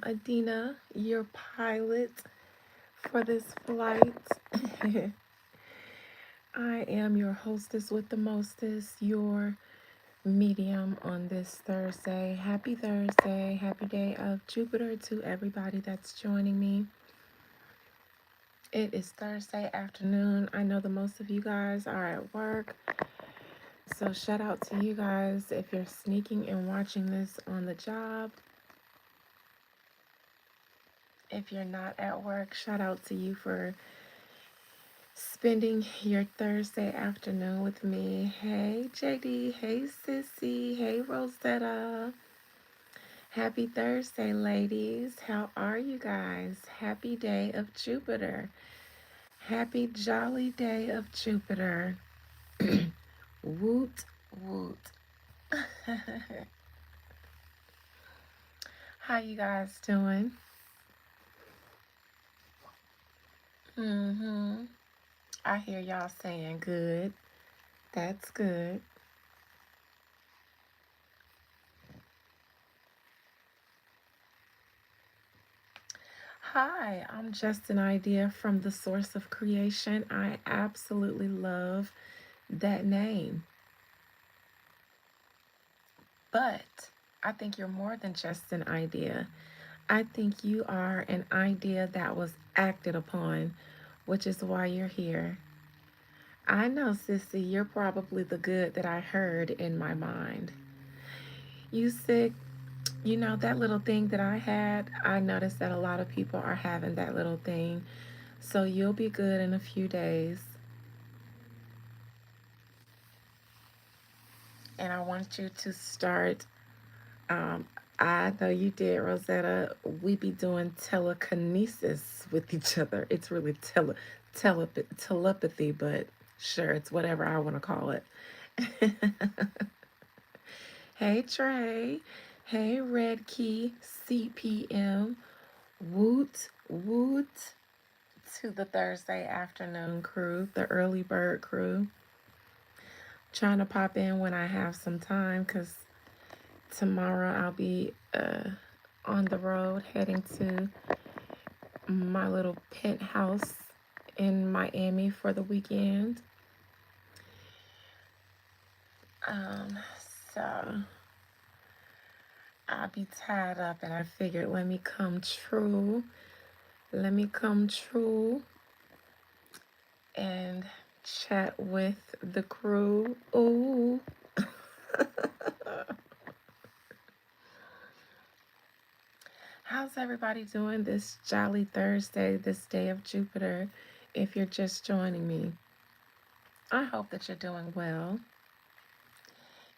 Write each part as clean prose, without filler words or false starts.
Adina, your pilot for this flight. I am your hostess with the mostest, your medium on this Thursday. Happy Thursday. Happy day of Jupiter to everybody that's joining me. It is Thursday afternoon. I know the most of you guys are at work. So shout out to you guys if you're sneaking and watching this on the job. If you're not at work, shout out to you for spending your Thursday afternoon with me. Hey, JD. Hey, Sissy. Hey, Rosetta. Happy Thursday, ladies. How are you guys? Happy day of Jupiter. Happy jolly day of Jupiter. Woot, woot. How you guys doing? Mm-hmm. I hear y'all saying good. That's good. Hi, I'm just an idea from the source of creation. I absolutely love that name. But I think you're more than just an idea. I think you are an idea that was acted upon, which is why you're here. I know, Sissy, you're probably the good that I heard in my mind. You sick? You know, that little thing that I had, I noticed that a lot of people are having that little thing. So you'll be good in a few days. And I want you to start. Um, I know you did, Rosetta. We be doing telekinesis with each other. It's really telepathy, but sure, it's whatever I want to call it. Hey, Trey. Hey, Red Key CPM. Woot, woot to the Thursday afternoon crew, the early bird crew. Trying to pop in when I have some time because tomorrow I'll be on the road heading to my little penthouse in Miami for the weekend. Um, so I'll be tied up, and I figured let me come true. Let me come true and chat with the crew. Ooh. How's everybody doing this jolly Thursday, this day of Jupiter? If you're just joining me, I hope that you're doing well.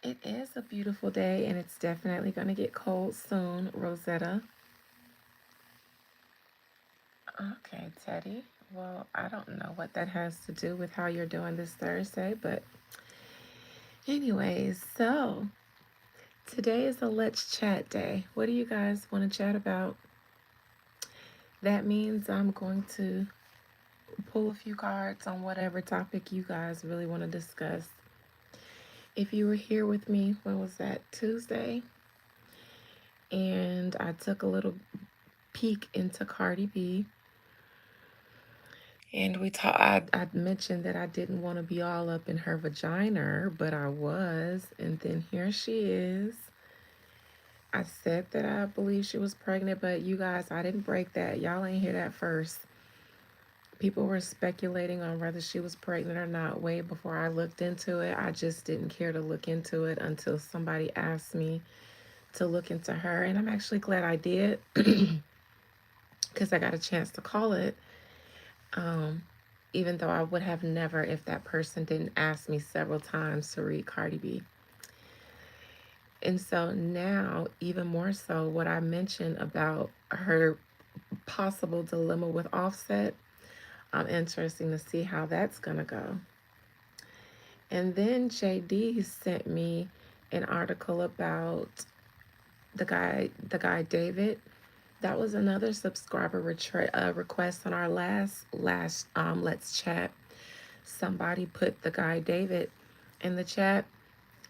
It is a beautiful day and it's definitely going to get cold soon, Rosetta. Okay, Teddy. Well, I don't know what that has to do with how you're doing this Thursday, but anyways, so today is a Let's Chat Day. What do you guys want to chat about? That means I'm going to pull a few cards on whatever topic you guys really want to discuss. If you were here with me, when was that? Tuesday? And I took a little peek into Cardi B. And I mentioned that I didn't want to be all up in her vagina, but I was. And then here she is. I said that I believe she was pregnant, but you guys, I didn't break that. Y'all ain't hear that first. People were speculating on whether she was pregnant or not way before I looked into it. I just didn't care to look into it until somebody asked me to look into her. And I'm actually glad I did because I got a chance to call it. Um, Even though I would have never if that person didn't ask me several times to read Cardi B. And so now, even more so, what I mentioned about her possible dilemma with Offset, I'm interested to see how that's going to go. And then JD sent me an article about the guy David. That was another subscriber request on our last Let's Chat. Somebody put the guy David in the chat,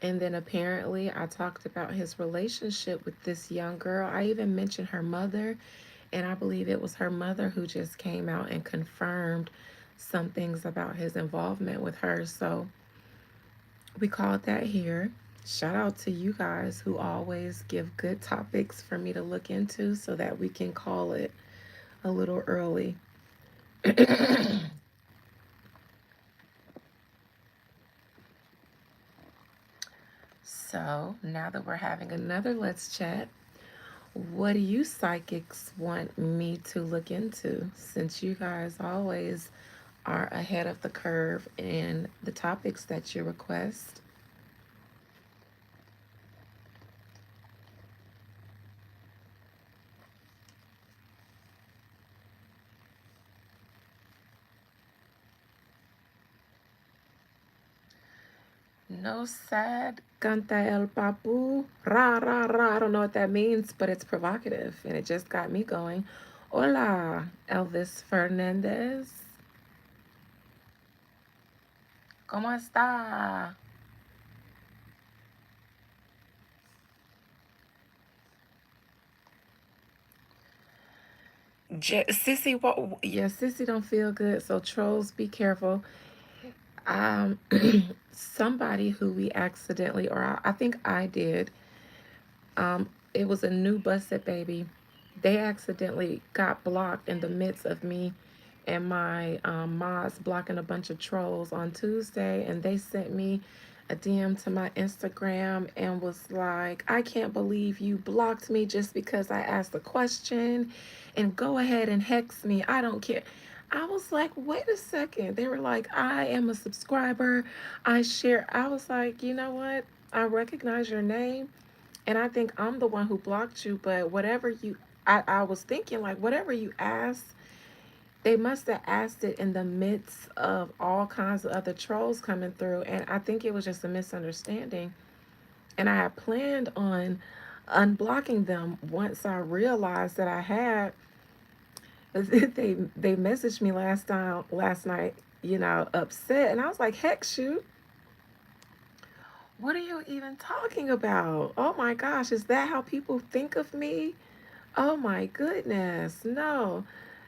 And then apparently I talked about his relationship with this young girl. I even mentioned her mother, and I believe it was her mother who just came out and confirmed some things about his involvement with her. So we called that here. Shout out to you guys who always give good topics for me to look into so that we can call it a little early. So now that we're having another Let's Chat, what do you psychics want me to look into, since you guys always are ahead of the curve in the topics that you request? No sad, canta el papu, ra ra ra. I don't know what that means, but it's provocative and it just got me going. Hola, Elvis Fernandez. ¿Cómo está? Sissy, what? Yeah, Sissy don't feel good, so trolls, be careful. Um, somebody who we accidentally, or I think I did, it was a new busted baby. They accidentally got blocked in the midst of me and my mods blocking a bunch of trolls on Tuesday, and they sent me a DM to my Instagram and was like, I can't believe you blocked me just because I asked a question, and go ahead and hex me. I don't care. I was like, wait a second. They were like, I am a subscriber. I share. I was like, you know what? I recognize your name, and I think I'm the one who blocked you, but whatever you, I was thinking, like, whatever you asked, they must have asked it in the midst of all kinds of other trolls coming through. And I think it was just a misunderstanding. And I had planned on unblocking them once I realized that I had. They messaged me last night, upset. And I was like, heck, shoot. What are you even talking about? Oh my gosh, is that how people think of me? Oh my goodness, no.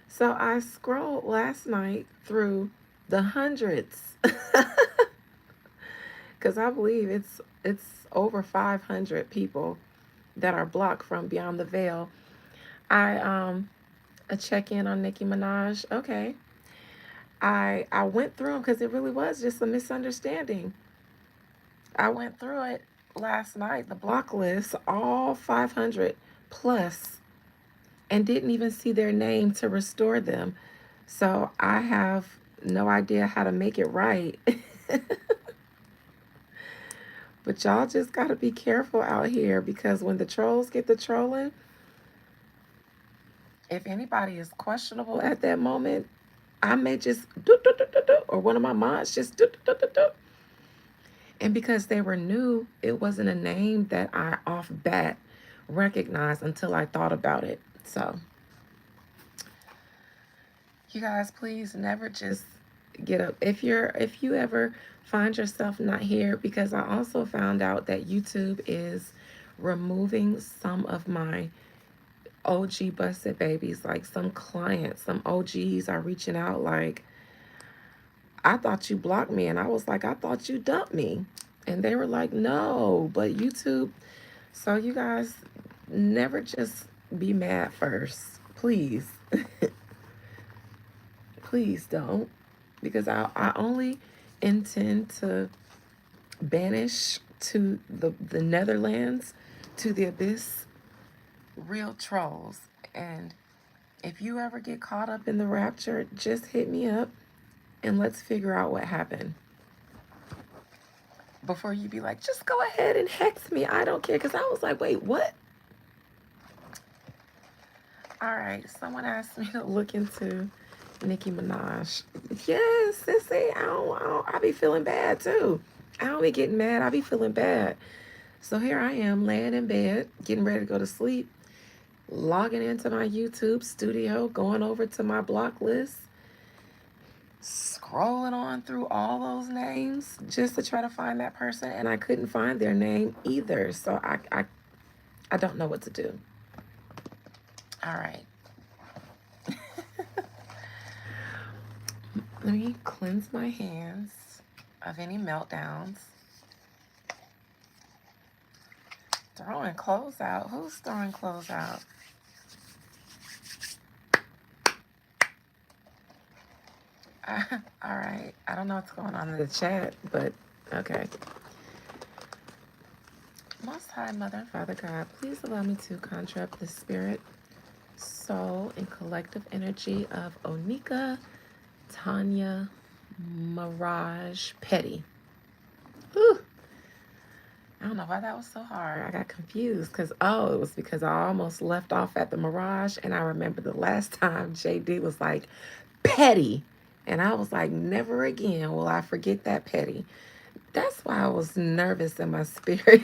So I scrolled last night through the hundreds because I believe it's over 500 people that are blocked from Beyond the Veil. I a check in on Nicki Minaj. Okay, I went through them because it really was just a misunderstanding. I went through it last night, the block list, all 500 plus, and didn't even see their name to restore them. So I have no idea how to make it right. But y'all just got to be careful out here, because when the trolls get the trolling, if anybody is questionable at that moment, I may just do, do, do, do, do, or one of my mods just do, do, do, do, do. And because they were new, it wasn't a name that I off bat recognized until I thought about it. So you guys, please never just get up. If you ever find yourself not here, because I also found out that YouTube is removing some of my OG busted babies. Like, some clients, some OGs are reaching out like, I thought you blocked me, and I was like, I thought you dumped me. And they were like, no, but YouTube. So you guys, never just be mad first. Please. Please don't. Because I only intend to banish to the Netherlands, to the abyss, real trolls. And if you ever get caught up in the rapture, just hit me up and let's figure out what happened. Before you be like, just go ahead and hex me. I don't care. Because I was like, wait, what? All right. Someone asked me to look into Nicki Minaj. Yes, sissy. I be feeling bad too. I don't be getting mad. I be feeling bad. So here I am laying in bed, getting ready to go to sleep, logging into my YouTube studio, going over to my block list, scrolling on through all those names just to try to find that person, and I couldn't find their name either. So I don't know what to do. All right. Let me cleanse my hands of any meltdowns. Throwing clothes out? Who's throwing clothes out? All right. I don't know what's going on in the chat, but okay. Most High Mother and Father God, please allow me to conjure up the spirit, soul, and collective energy of Onika, Tanya, Mirage, Petty. Whew. I don't know why that was so hard. I got confused because, it was because I almost left off at the Mirage. And I remember the last time JD was like, Petty. And I was like, never again will I forget that Petty. That's why I was nervous in my spirit.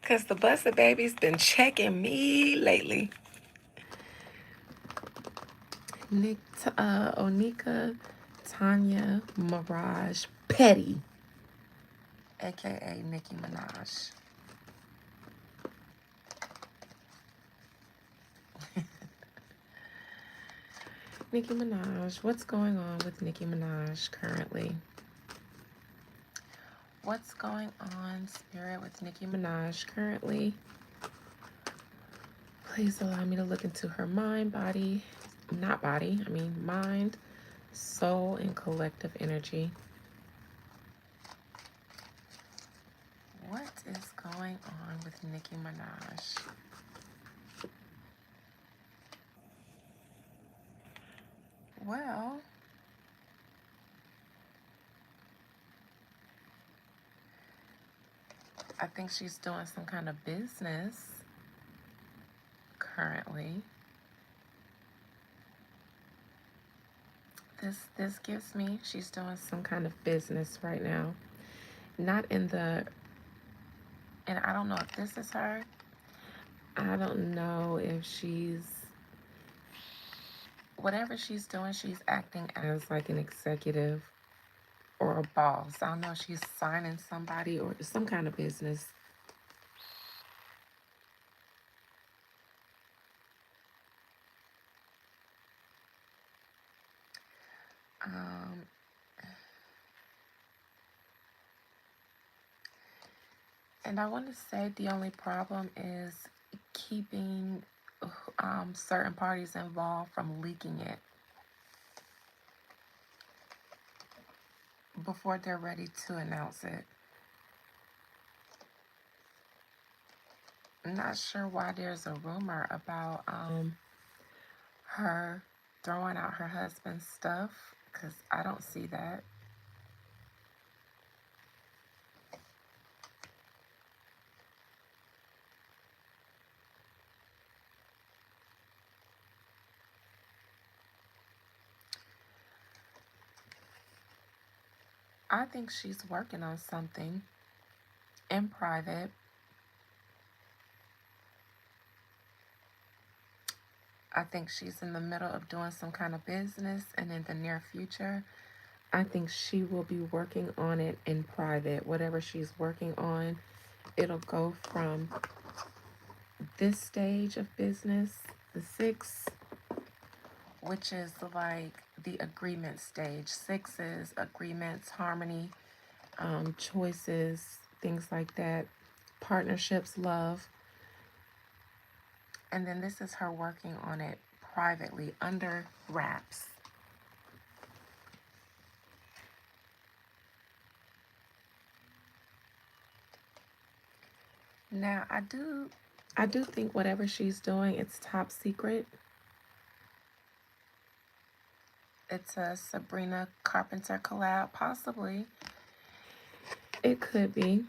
Because the Blessed Baby's been checking me lately. Onika, Tanya, Mirage, Petty, aka Nicki Minaj. Nicki Minaj, what's going on with Nicki Minaj currently? What's going on, Spirit, with Nicki Minaj currently? Please allow me to look into her mind, body, not body, I mean mind, soul, and collective energy. What is going on with Nicki Minaj? Well, I think she's doing some kind of business currently. This gives me she's doing some kind of business right now. Not in the, and I don't know if this is her. I don't know if she's, whatever she's doing, she's acting as like an executive or a boss. I don't know if she's signing somebody or some kind of business. Um, and I want to say the only problem is keeping certain parties involved from leaking it before they're ready to announce it. I'm not sure why there's a rumor about her throwing out her husband's stuff, because I don't see that. I think she's working on something in private. I think she's in the middle of doing some kind of business, and in the near future, I think she will be working on it in private. Whatever she's working on, it'll go from this stage of business, the six, which is like the agreement stage. Six is agreements, harmony, choices, things like that, partnerships, love. And then this is her working on it privately under wraps. Now, I do think whatever she's doing, it's top secret. It's a Sabrina Carpenter collab, possibly. It could be,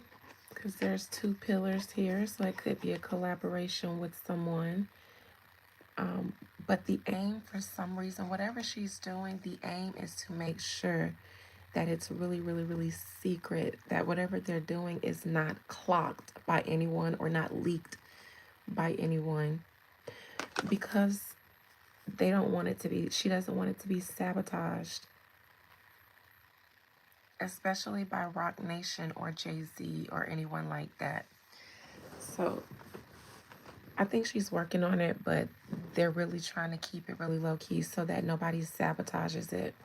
because there's two pillars here, so it could be a collaboration with someone. But the aim, for some reason, whatever she's doing, the aim is to make sure that it's really, really, really secret, that whatever they're doing is not clocked by anyone or not leaked by anyone because they don't want it to be, she doesn't want it to be sabotaged, especially by Rock Nation or Jay-Z or anyone like that. So I think she's working on it, but they're really trying to keep it really low key so that nobody sabotages it.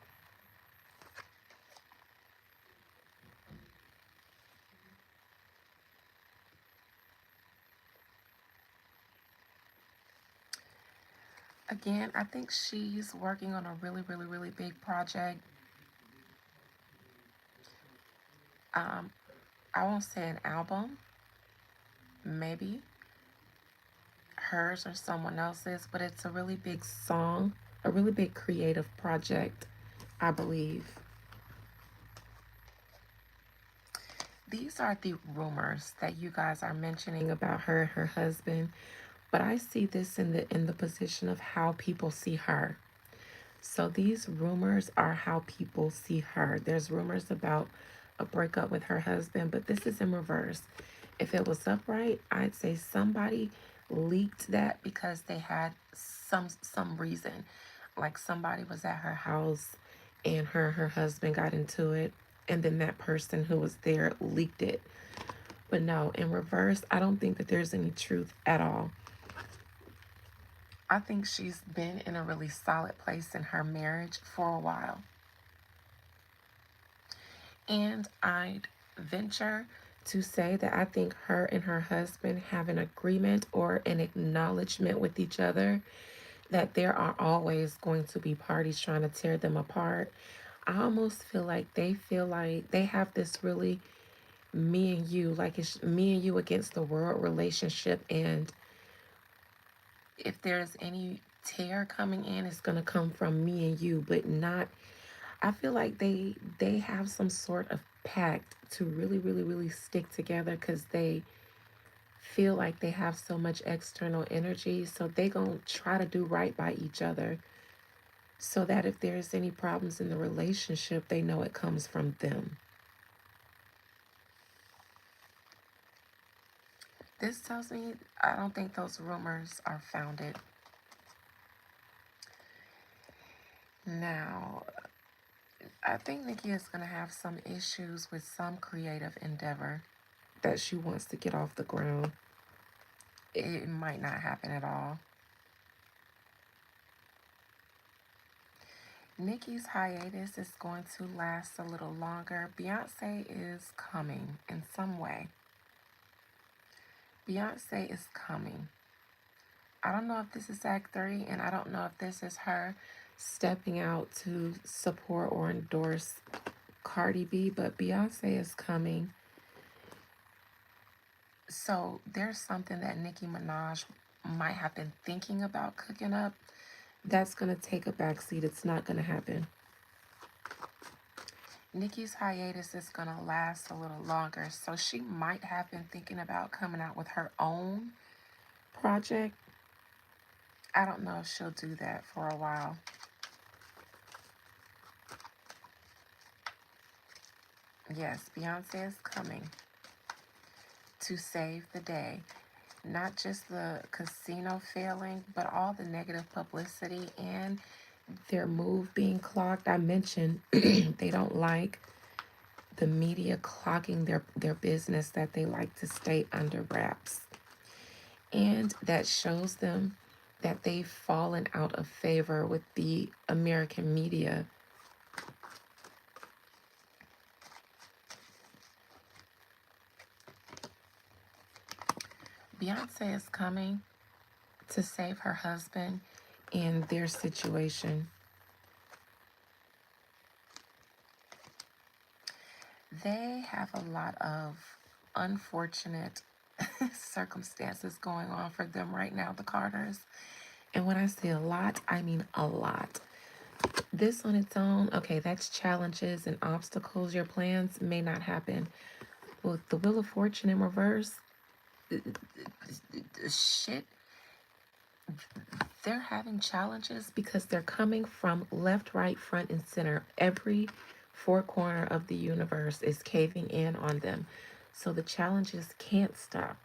Again, I think she's working on a really, really, really big project. Um, I won't say an album, maybe hers or someone else's, but it's a really big song, a really big creative project, I believe. These are the rumors that you guys are mentioning about her and her husband, but I see this in the position of how people see her. So these rumors are how people see her. There's rumors about a breakup with her husband, but this is in reverse. If it was upright, I'd say somebody leaked that because they had some reason. Like somebody was at her house and her husband got into it and then that person who was there leaked it. But no, in reverse, I don't think that there's any truth at all. I think she's been in a really solid place in her marriage for a while. And I'd venture to say that I think her and her husband have an agreement or an acknowledgement with each other that there are always going to be parties trying to tear them apart. I almost feel like they have this really me and you, like it's me and you against the world relationship. And if there's any tear coming in, it's going to come from me and you, but not, I feel like they have some sort of pact to really, really, really stick together because they feel like they have so much external energy. So they gonna try to do right by each other so that if there's any problems in the relationship, they know it comes from them. This tells me I don't think those rumors are founded. Now, I think Nicki is going to have some issues with some creative endeavor that she wants to get off the ground. It might not happen at all. Nicki's hiatus is going to last a little longer. Beyonce is coming in some way. Beyonce is coming. I don't know if this is Act 3, and I don't know if this is her stepping out to support or endorse Cardi B, but Beyonce is coming. So there's something that Nicki Minaj might have been thinking about cooking up. That's going to take a backseat. It's not going to happen. Nicki's hiatus is going to last a little longer. So she might have been thinking about coming out with her own project. I don't know if she'll do that for a while. Yes, Beyonce is coming to save the day. Not just the casino failing, but all the negative publicity and their move being clogged. I mentioned they don't like the media clogging their business, that they like to stay under wraps. And that shows them that they've fallen out of favor with the American media. Beyonce is coming to save her husband and their situation. They have a lot of unfortunate circumstances going on for them right now, the Carters. And when I say a lot, I mean a lot. This on its own, okay, that's challenges and obstacles. Your plans may not happen. With the Wheel of Fortune in reverse, shit, they're having challenges because they're coming from left, right, front, and center. Every four corner of the universe is caving in on them. So the challenges can't stop.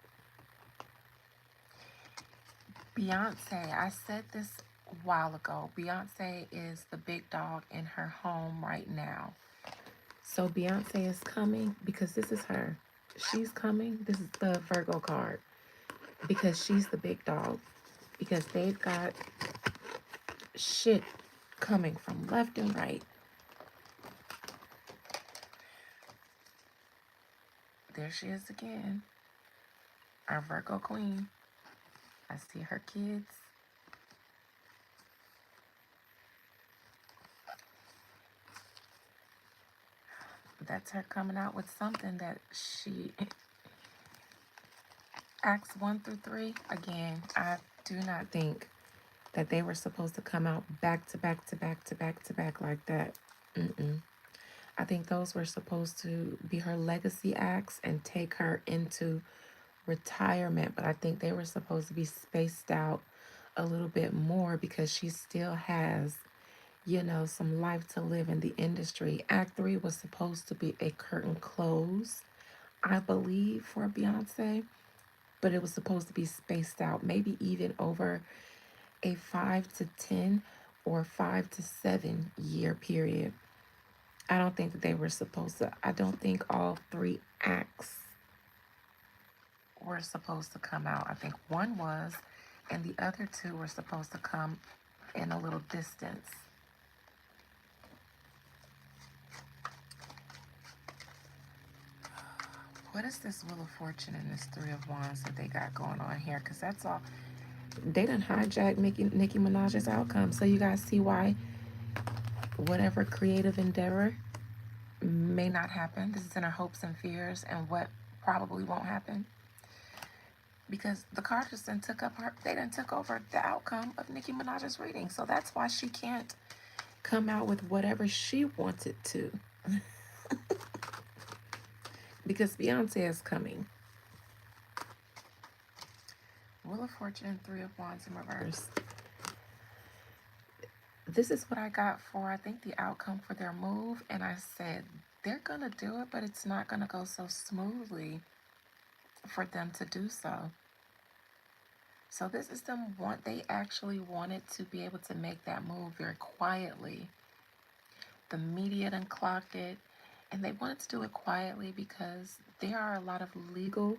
Beyonce, I said this a while ago. Beyonce is the big dog in her home right now. So Beyonce is coming because this is her. She's coming. This is the Virgo card because she's the big dog. Because they've got shit coming from left and right. There she is again. Our Virgo queen. I see her kids. That's her coming out with something that she acts 1 through 3. Again, I do not think that they were supposed to come out back to back to back to back to back like that. Mm-mm. I think those were supposed to be her legacy acts and take her into retirement, but I think they were supposed to be spaced out a little bit more because she still has, some life to live in the industry. Act 3 was supposed to be a curtain close, I believe, for Beyonce, but it was supposed to be spaced out, maybe even over a 5 to 10 or 5 to 7 year period. I don't think that they were supposed to, I don't think all 3 acts were supposed to come out. I think one was, and the other 2 were supposed to come in a little distance. What is this Wheel of Fortune and this Three of Wands that they got going on here? Because that's all. They done hijacked Nicki Minaj's outcome. So you guys see why whatever creative endeavor may not happen. This is in her hopes and fears and what probably won't happen. Because the Carters then they done took over the outcome of Nicki Minaj's reading. So that's why she can't come out with whatever she wanted to. Because Beyonce is coming. Wheel of Fortune and Three of Wands in reverse. This is what I got for, I think, the outcome for their move. And I said, they're going to do it, but it's not going to go so smoothly for them to do so. So this is them they actually wanted to be able to make that move very quietly. The media done clocked it, and they wanted to do it quietly because there are a lot of legal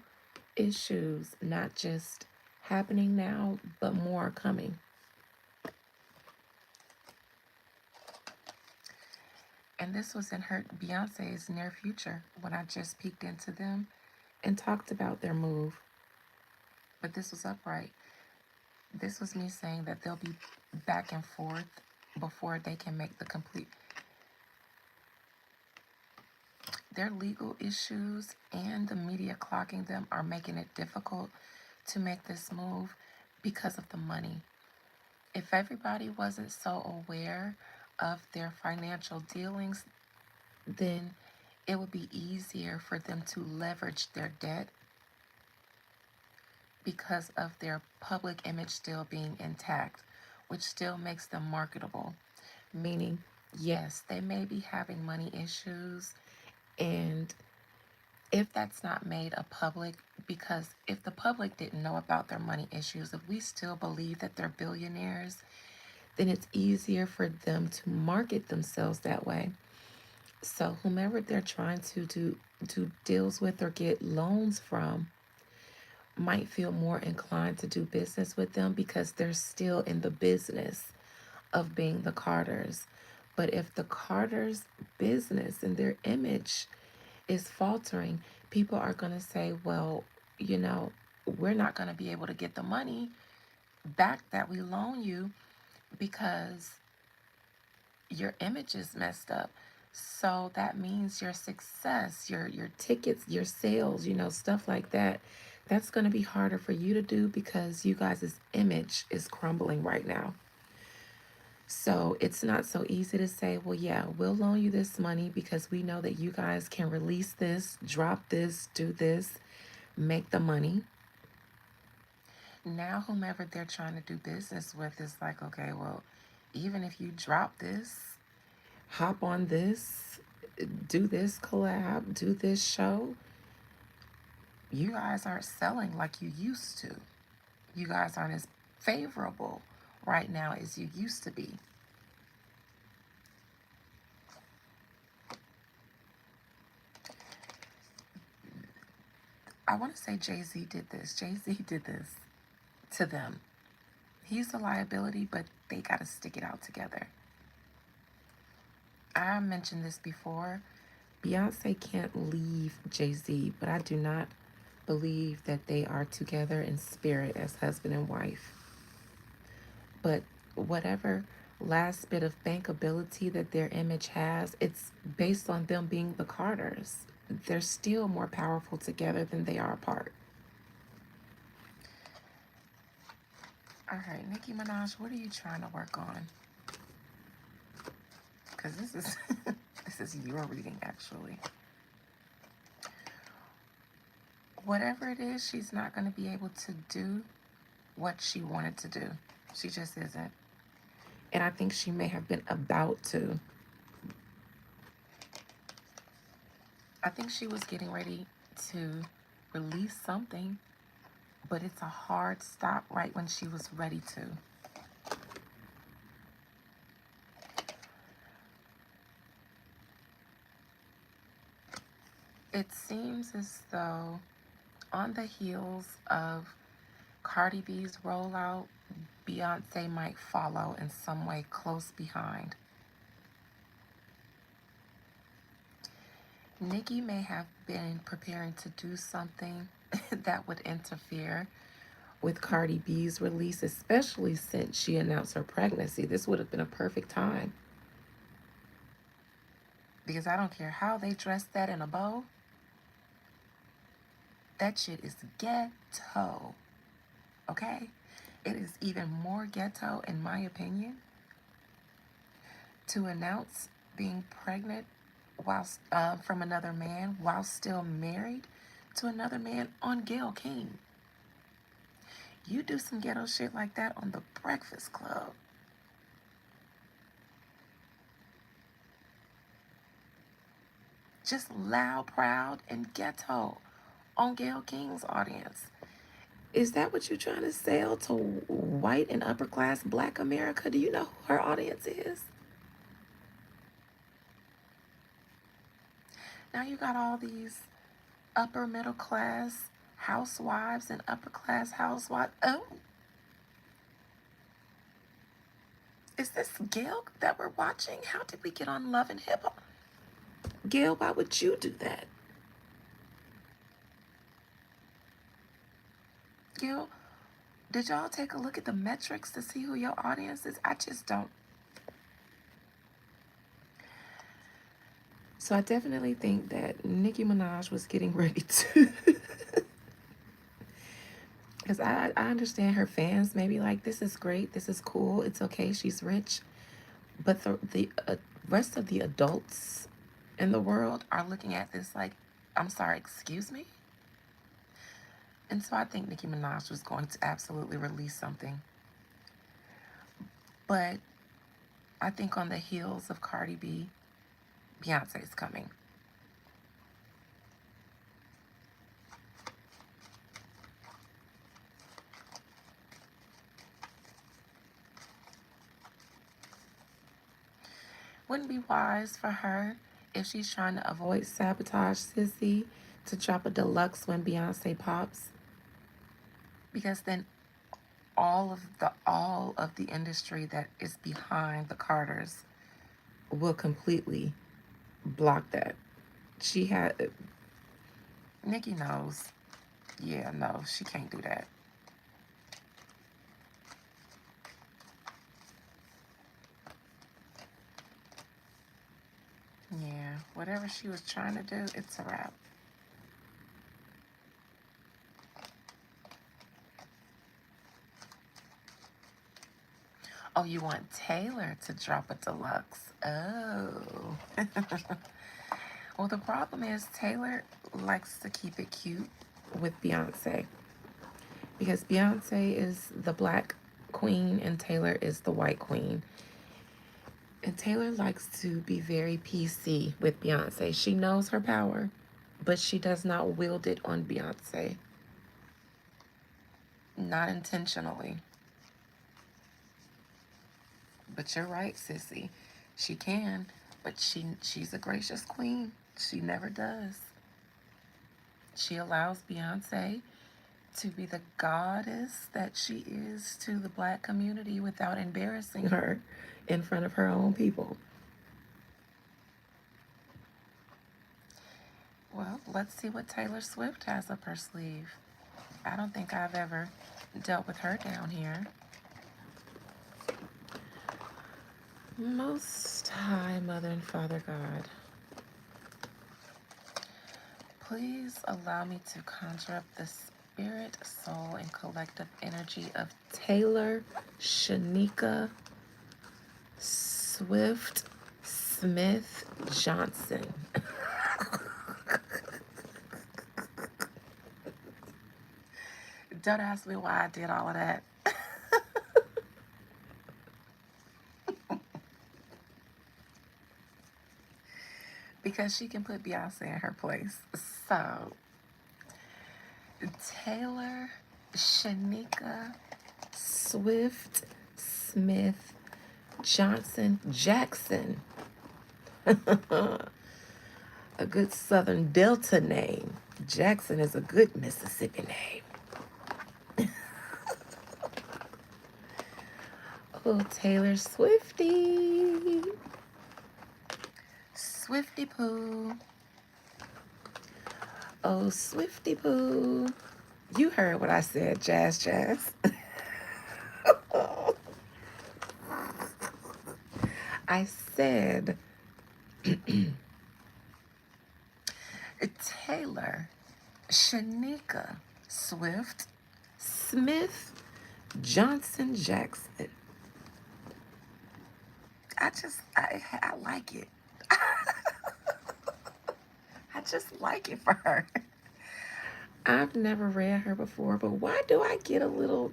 issues, not just happening now, but more coming. And this was in her Beyonce's near future when I just peeked into them and talked about their move. But this was upright. This was me saying that they'll be back and forth before they can make the complete. Their legal issues and the media clocking them are making it difficult to make this move because of the money. If everybody wasn't so aware of their financial dealings, then it would be easier for them to leverage their debt because of their public image still being intact, which still makes them marketable. Meaning, yes, they may be having money issues, and if that's not made a public, because if the public didn't know about their money issues, if we still believe that they're billionaires, then it's easier for them to market themselves that way. So whomever they're trying to do deals with or get loans from might feel more inclined to do business with them because they're still in the business of being the Carters. But if the Carters' business and their image is faltering, people are going to say, well, we're not going to be able to get the money back that we loan you because your image is messed up. So that means your success, your tickets, your sales, stuff like that. That's going to be harder for you to do because you guys' image is crumbling right now. So it's not so easy to say, well, yeah, we'll loan you this money because we know that you guys can release this, drop this, do this, make the money. Now, whomever they're trying to do business with is like, okay, well, even if you drop this, hop on this, do this collab, do this show, you guys aren't selling like you used to. You guys aren't as favorable right now as you used to be. I want to say Jay-Z did this. Jay-Z did this to them. He's the liability, but they got to stick it out together. I mentioned this before. Beyonce can't leave Jay-Z, but I do not believe that they are together in spirit as husband and wife. But whatever last bit of bankability that their image has, it's based on them being the Carters. They're still more powerful together than they are apart. All right, Nicki Minaj, what are you trying to work on? Because this is this is your reading, actually. Whatever it is, she's not going to be able to do what she wanted to do. She just isn't. And I think she may have been about to. I think she was getting ready to release something, but it's a hard stop right when she was ready to. It seems as though on the heels of Cardi B's rollout, Beyonce might follow in some way close behind. Nicki may have been preparing to do something that would interfere with Cardi B's release, especially since she announced her pregnancy. This would have been a perfect time. Because I don't care how they dress that in a bow, that shit is ghetto. Okay? It is even more ghetto, in my opinion, to announce being pregnant whilst from another man while still married to another man on Gayle King. You do some ghetto shit like that on the Breakfast Club. Just loud, proud, and ghetto on Gayle King's audience. Is that what you're trying to sell to white and upper class black America? Do you know who her audience is? Now you got all these upper middle class housewives and upper class housewives. Oh, is this Gayle that we're watching? How did we get on Love and Hip Hop? Gayle, why would you do that? Gayle, did y'all take a look at the metrics to see who your audience is? I just don't. So I definitely think that Nicki Minaj was getting ready to. Because I understand her fans may be like, this is great, this is cool, it's okay, she's rich. But the rest of the adults in the world are looking at this like, I'm sorry, excuse me? And so I think Nicki Minaj was going to absolutely release something. But I think on the heels of Cardi B, Beyonce's coming. Wouldn't be wise for her if she's trying to avoid sabotage Sissy to drop a deluxe when Beyonce pops. Because then all of the industry that is behind the Carters will completely block that. She had Nicki knows. Yeah, no, she can't do that. Yeah, whatever she was trying to do, it's a wrap. Oh, you want Taylor to drop a deluxe? Oh. Well, the problem is Taylor likes to keep it cute with Beyonce. Because Beyonce is the black queen and Taylor is the white queen. And Taylor likes to be very PC with Beyonce. She knows her power, but she does not wield it on Beyonce. Not intentionally. But you're right, sissy. She can, but she's a gracious queen. She never does. She allows Beyonce to be the goddess that she is to the black community without embarrassing her in front of her own people. Well, let's see what Taylor Swift has up her sleeve. I don't think I've ever dealt with her down here. Most High Mother and Father God, please allow me to conjure up the spirit, soul, and collective energy of Taylor Shanika Swift Smith Johnson. Don't ask me why I did all of that. Because she can put Beyonce in her place. So, Taylor Shanika Swift Smith Johnson Jackson. A good Southern Delta name. Jackson is a good Mississippi name. Oh, Taylor Swifty. Swifty Poo. Oh, Swifty Poo. You heard what I said, Jazz Jazz. I said Taylor Shanika Swift Smith Johnson Jackson. I like it. I just like it for her. I've never read her before, but why do I get a little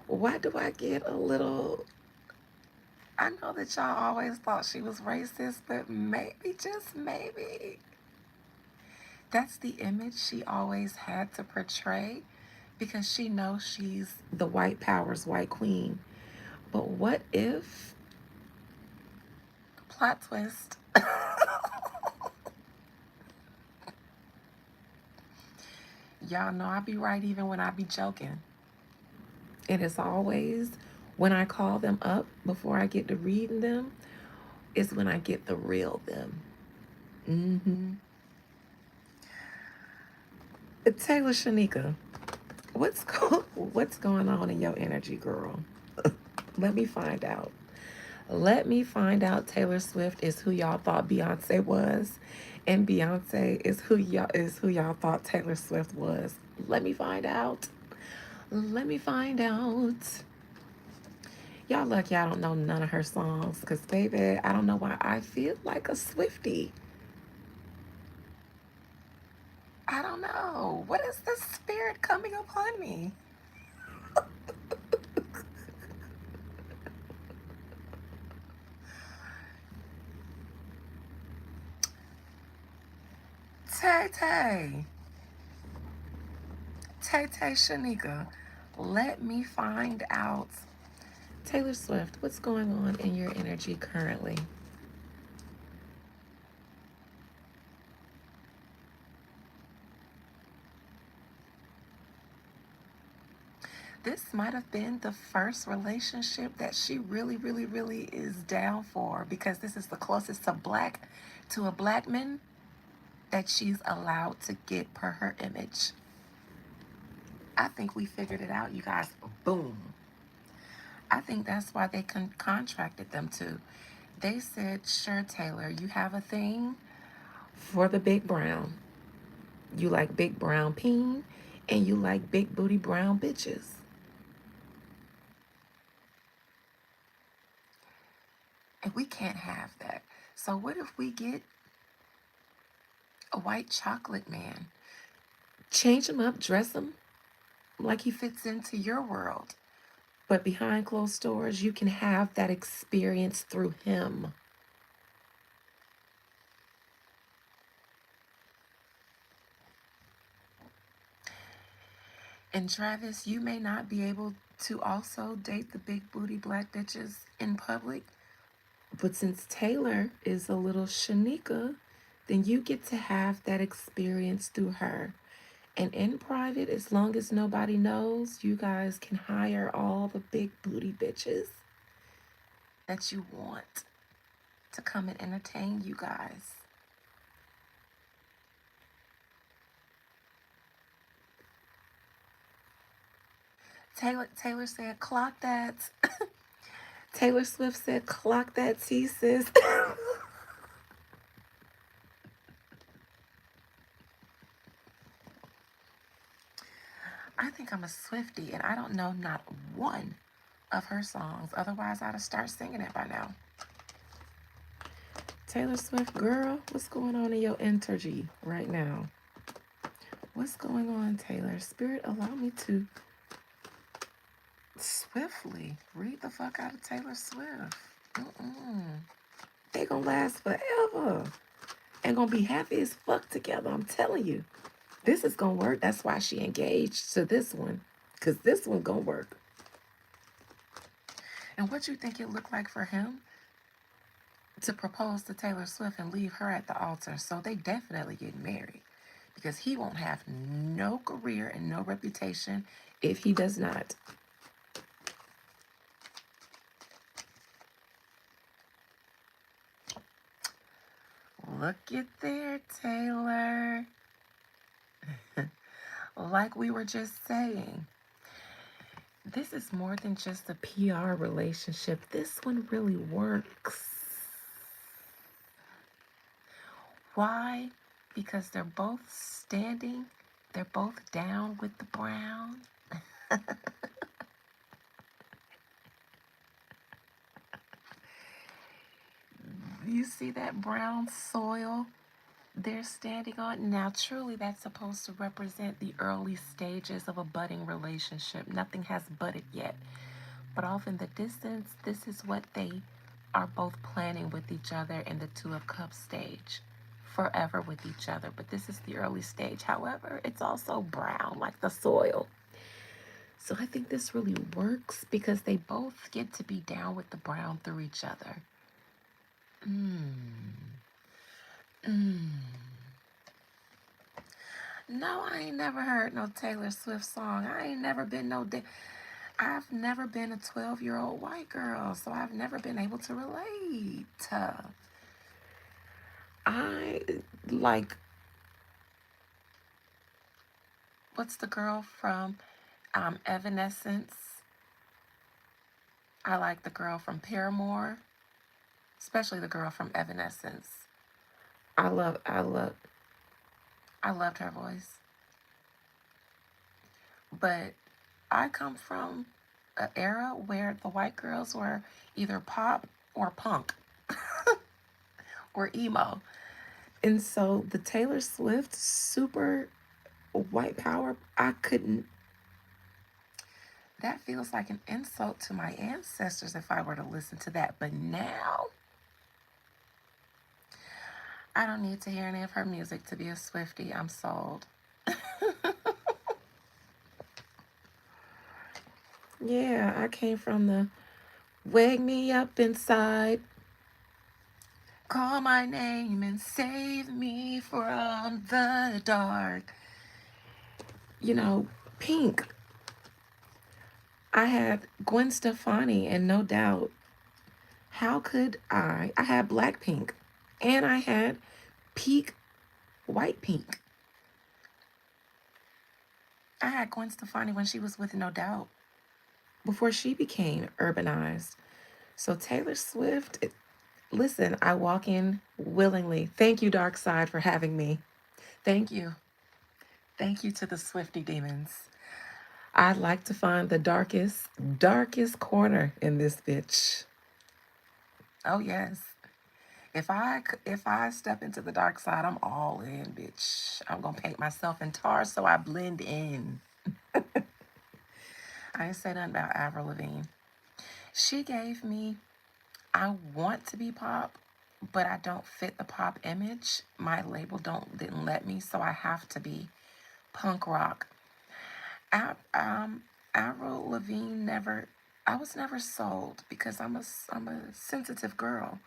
why do I get a little I know that y'all always thought she was racist, but maybe, just maybe, that's the image she always had to portray because she knows she's the white power's white queen. But what if, plot twist, y'all know I be right even when I be joking. And it's always when I call them up before I get to reading them, is when I get the real them. Mm-hmm. Taylor Shanika, what's going on in your energy, girl? Let me find out. Let me find out Taylor Swift is who y'all thought Beyonce was, and Beyonce is who y'all thought Taylor Swift was. Let me find out. Let me find out. Y'all lucky I don't know none of her songs, cause baby, I don't know why I feel like a Swiftie. I don't know. What is this spirit coming upon me? Tay Tay. Tay Tay Shanika. Let me find out. Taylor Swift, what's going on in your energy currently? This might have been the first relationship that she really, really, really is down for because this is the closest to a black man that she's allowed to get per her image. I think we figured it out, you guys. Boom. I think that's why they contracted them to. They said, sure, Taylor, you have a thing for the big brown. You like big brown peen and you like big booty brown bitches. And we can't have that. So what if we get a white chocolate man? Change him up, dress him like he fits into your world. But behind closed doors, you can have that experience through him. And Travis, you may not be able to also date the big booty black bitches in public, but since Taylor is a little Shanika, then you get to have that experience through her. And in private, as long as nobody knows, you guys can hire all the big booty bitches that you want to come and entertain you guys. Taylor said, clock that. Taylor Swift said, clock that T, sis. I think I'm a Swiftie, and I don't know not one of her songs. Otherwise, I'd have started singing it by now. Taylor Swift, girl, what's going on in your energy right now? What's going on, Taylor? Spirit, allow me to swiftly read the fuck out of Taylor Swift. They gonna last forever and gonna be happy as fuck together. I'm telling you, this is gonna work. That's why she engaged to this one, cause this one gonna work. And what you think it looked like for him to propose to Taylor Swift and leave her at the altar? So they definitely get married, because he won't have no career and no reputation if he does not. Look at there, Taylor. Like we were just saying, this is more than just a PR relationship. This one really works. Why? Because they're both standing, they're both down with the brown. You see that brown soil they're standing on? Now, truly, that's supposed to represent the early stages of a budding relationship. Nothing has budded yet. But off in the distance, this is what they are both planning with each other in the Two of Cups stage. Forever with each other. But this is the early stage. However, it's also brown, like the soil. So I think this really works because they both get to be down with the brown through each other. No, I ain't never heard no Taylor Swift song. I ain't never been I've never been a 12-year-old white girl, so I've never been able to relate. I like, what's the girl from Evanescence? I like the girl from Paramore, especially the girl from Evanescence. I loved her voice. But I come from an era where the white girls were either pop or punk or emo. And so the Taylor Swift super white power, I couldn't. That feels like an insult to my ancestors if I were to listen to that. But now, I don't need to hear any of her music to be a Swiftie. I'm sold. Yeah, I came from the wake me up inside, call my name and save me from the dark. You know, Pink. I had Gwen Stefani, and no doubt, how could I had Blackpink, and I had peak white pink. I had Gwen Stefani when she was with No Doubt, before she became urbanized. So Taylor Swift, listen, I walk in willingly. Thank you, Dark Side, for having me. Thank you. Thank you to the Swifty demons. I'd like to find the darkest corner in this bitch. Oh yes. If I step into the dark side, I'm all in, bitch. I'm gonna paint myself in tar so I blend in. I ain't say nothing about Avril Lavigne. She gave me, I want to be pop, but I don't fit the pop image. My label didn't let me, so I have to be punk rock. Avril Lavigne never. I was never sold because I'm a sensitive girl.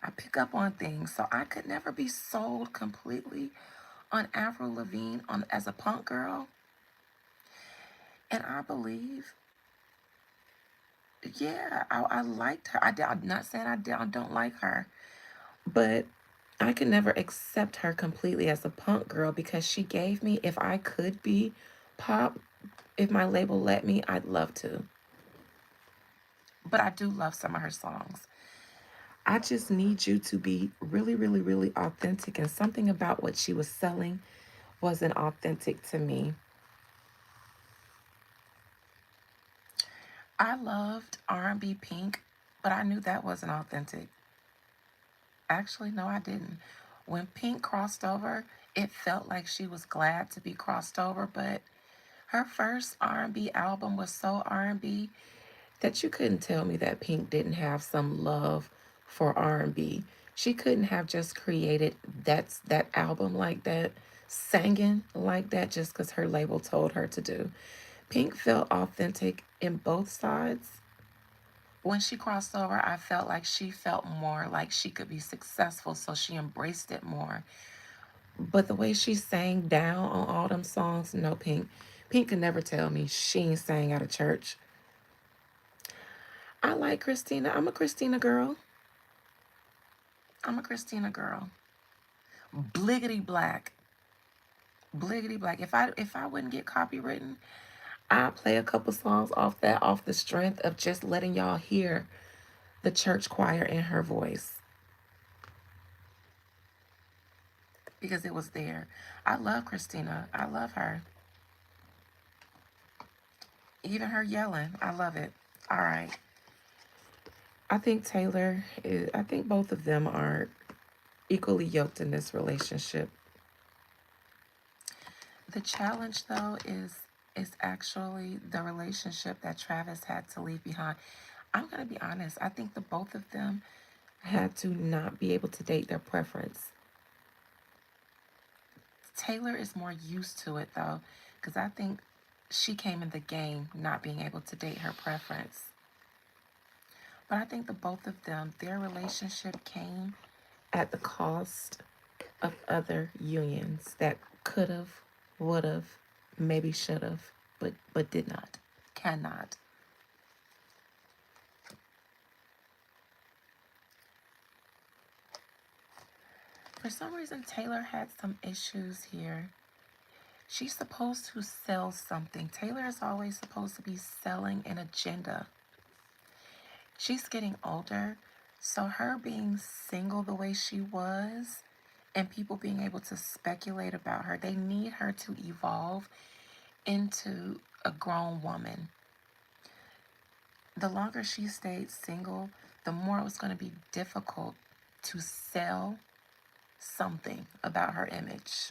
I pick up on things, so I could never be sold completely on Avril Lavigne on as a punk girl. And I believe, yeah, I liked her. I'm not saying I don't like her, but I could never accept her completely as a punk girl because she gave me, if I could be pop, if my label let me, I'd love to. But I do love some of her songs. I just need you to be really, really, really authentic. And something about what she was selling wasn't authentic to me. I loved R&B Pink, but I knew that wasn't authentic. Actually, no, I didn't. When Pink crossed over, it felt like she was glad to be crossed over, but her first R&B album was so R&B that you couldn't tell me that Pink didn't have some love for R&B. She couldn't have just created that album like that, singing like that just because her label told her to do. Pink felt authentic in both sides. When she crossed over, I felt like she felt more like she could be successful, so she embraced it more. But the way she sang down on all them songs, no, Pink. Pink could never tell me she ain't sang at a church. I like Christina. I'm a Christina girl. I'm a Christina girl. Bliggity black. Bliggity black. If I wouldn't get copywritten, I'd play a couple songs off that off the strength of just letting y'all hear the church choir in her voice. Because it was there. I love Christina. I love her. Even her yelling. I love it. All right. I think both of them are equally yoked in this relationship. The challenge though is actually the relationship that Travis had to leave behind. I'm gonna be honest, I think the both of them had to not be able to date their preference. Taylor is more used to it though, because I think she came in the game not being able to date her preference. But I think the both of them, their relationship came at the cost of other unions that could have, would have, maybe should have, but did not, cannot. For some reason, Taylor had some issues here. She's supposed to sell something. Taylor is always supposed to be selling an agenda. She's getting older, so her being single the way she was and people being able to speculate about her, they need her to evolve into a grown woman. The longer she stayed single, the more it was going to be difficult to sell something about her image.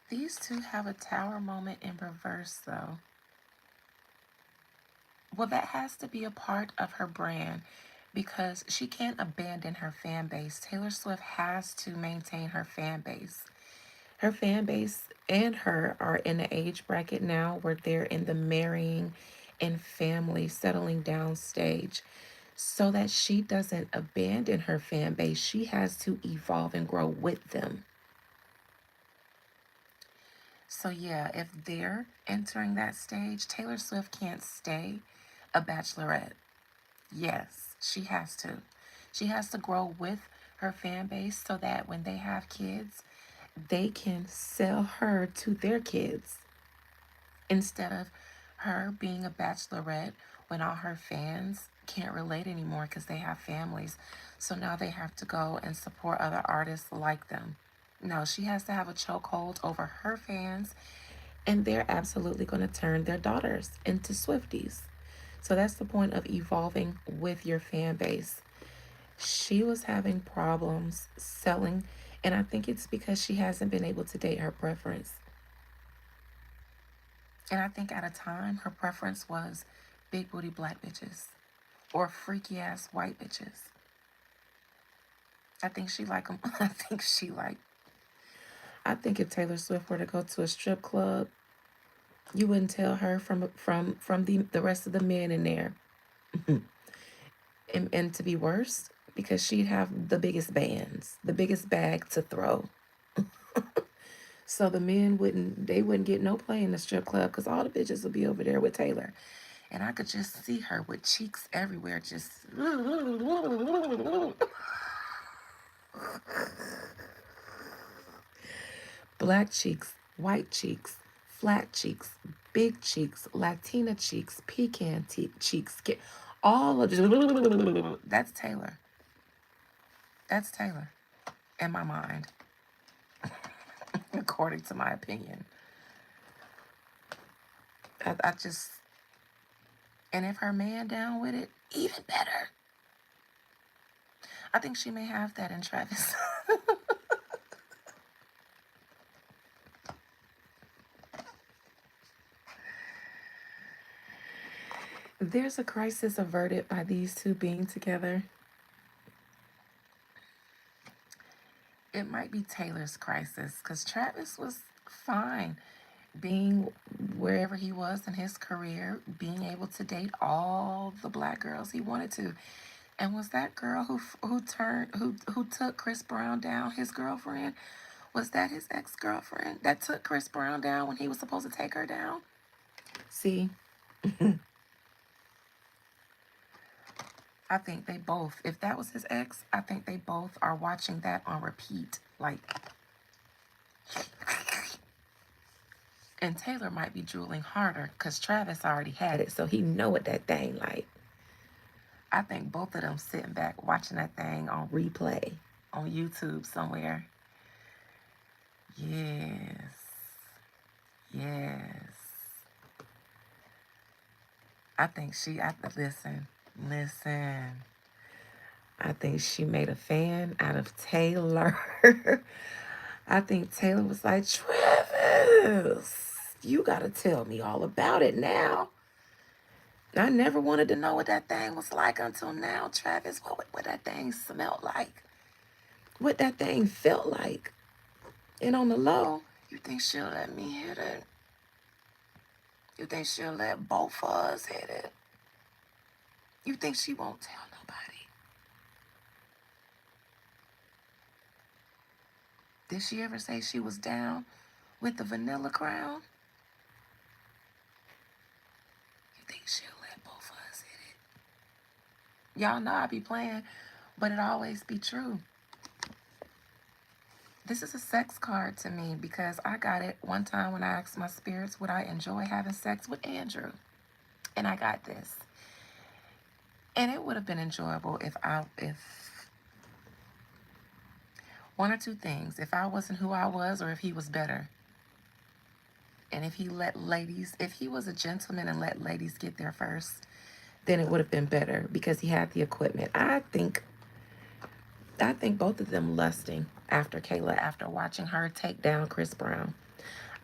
These two have a tower moment in reverse, though. Well, that has to be a part of her brand because she can't abandon her fan base. Taylor Swift has to maintain her fan base. Her fan base and her are in the age bracket now where they're in the marrying and family settling down stage. So that she doesn't abandon her fan base, she has to evolve and grow with them. So, yeah, if they're entering that stage, Taylor Swift can't stay a bachelorette. Yes, she has to. She has to grow with her fan base so that when they have kids, they can sell her to their kids instead of her being a bachelorette when all her fans can't relate anymore because they have families. So now they have to go and support other artists like them. No, she has to have a chokehold over her fans, and they're absolutely going to turn their daughters into Swifties. So that's the point of evolving with your fan base. She was having problems selling, and I think it's because she hasn't been able to date her preference. And I think at a time, her preference was big booty black bitches or freaky ass white bitches. I think she like him. I think if Taylor Swift were to go to a strip club, you wouldn't tell her from the rest of the men in there. And to be worse, because she'd have the biggest bands, the biggest bag to throw. So the men wouldn't get no play in the strip club because all the bitches would be over there with Taylor. And I could just see her with cheeks everywhere, just black cheeks, white cheeks, flat cheeks, big cheeks, Latina cheeks, pecan cheeks, all of just that's Taylor. That's Taylor in my mind, according to my opinion. I just, and if her man down with it, even better. I think she may have that in Travis. There's a crisis averted by these two being together. It might be Taylor's crisis because Travis was fine being wherever he was in his career, being able to date all the black girls he wanted to. And was that girl who took Chris Brown down, his girlfriend? Was that his ex-girlfriend that took Chris Brown down when he was supposed to take her down? See, I think they both, if that was his ex, I think they both are watching that on repeat. Like, and Taylor might be drooling harder because Travis already had it, so he know what that thing like. I think both of them sitting back watching that thing on replay on YouTube somewhere. Yes. Yes. I think listen. I think she made a fan out of Taylor. I think Taylor was like, Travis, you got to tell me all about it now. I never wanted to know what that thing was like until now, Travis. What that thing smelled like. What that thing felt like. And on the low, you think she'll let me hit it? You think she'll let both of us hit it? You think she won't tell nobody? Did she ever say she was down with the vanilla crown? You think she'll let both of us hit it? Y'all know I be playing, but it always be true. This is a sex card to me because I got it one time when I asked my spirits would I enjoy having sex with Andrew. And I got this. And it would have been enjoyable if one or two things, if I wasn't who I was or if he was better. And if he was a gentleman and let ladies get there first, then it would have been better because he had the equipment. I think both of them lusting after Kayla after watching her take down Chris Brown.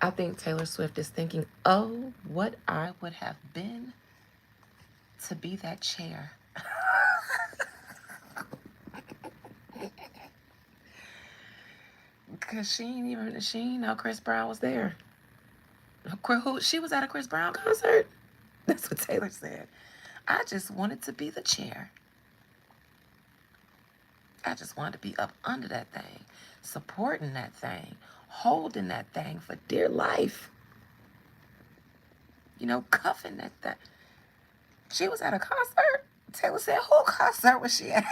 I think Taylor Swift is thinking, oh, what I would have been to be that chair. Because she ain't know Chris Brown was there. She was at a Chris Brown concert. That's what Taylor said. I just wanted to be the chair. I just wanted to be up under that thing, supporting that thing, holding that thing for dear life. You know, cuffing that thing. She was at a concert. Taylor said, who concert was she at?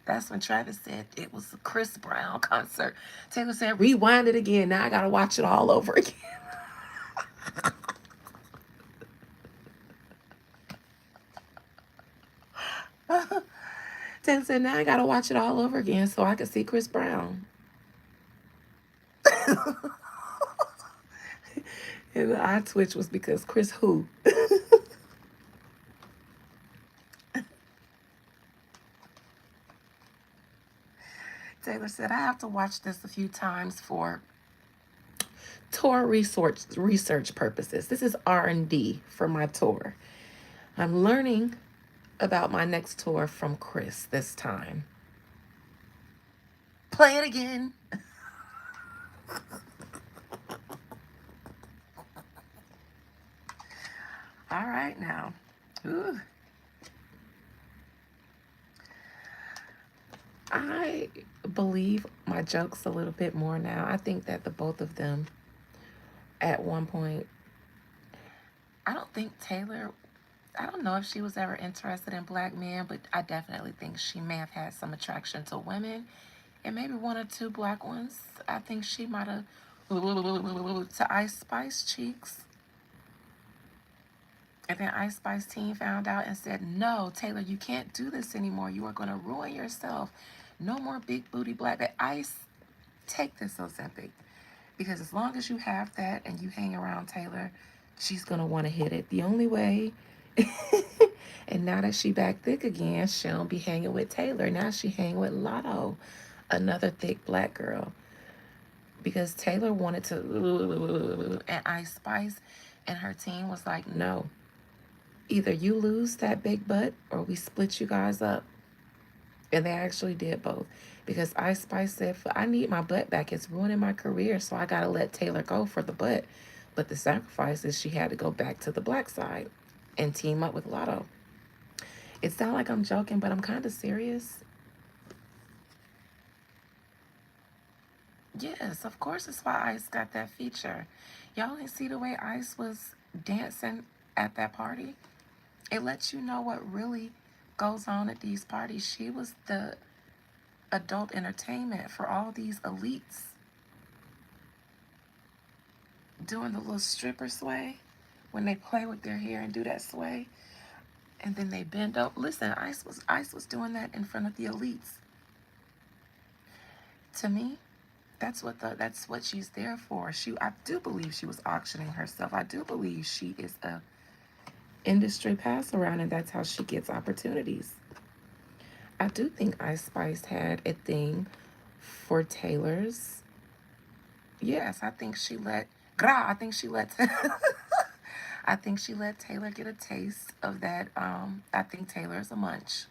That's when Travis said it was a Chris Brown concert. Taylor said, rewind it again. Now I got to watch it all over again. Taylor said, now I got to watch it all over again so I can see Chris Brown. And the eye twitch was because Chris who? Taylor said, I have to watch this a few times for tour research purposes. This is R&D for my tour. I'm learning about my next tour from Chris this time. Play it again. All right now. Ooh. I believe my jokes a little bit more now. I think that the both of them at one point, I don't think Taylor, I don't know if she was ever interested in black men, but I definitely think she may have had some attraction to women and maybe one or two black ones. I think she might have to Ice Spice cheeks. And then Ice Spice team found out and said, "No, Taylor, you can't do this anymore. You are going to ruin yourself. No more big booty black." But Ice, take this Ozempic. Because as long as you have that and you hang around Taylor, she's going to want to hit it. The only way, and now that she back thick again, she don't be hanging with Taylor. Now she hang with Lotto, another thick black girl. Because Taylor wanted to, and Ice Spice and her team was like, "No, either you lose that big butt or we split you guys up." And they actually did both. Because Ice Spice said, "I need my butt back. It's ruining my career, so I got to let Taylor go for the butt." But the sacrifice is she had to go back to the black side and team up with Lotto. It sounds like I'm joking, but I'm kind of serious. Yes, of course, it's why Ice got that feature. Y'all didn't see the way Ice was dancing at that party? It lets you know what really goes on at these parties. She was the adult entertainment for all these elites doing the little stripper sway when they play with their hair and do that sway and then they bend up. Listen, Ice was doing that in front of the elites. To me, that's what she's there for. I do believe she was auctioning herself. I do believe she is a industry pass around and that's how she gets opportunities. I do think Ice Spice had a thing for Taylor's. Yes, I think she let I think she let I think she let Taylor get a taste of that. I think Taylor is a munch.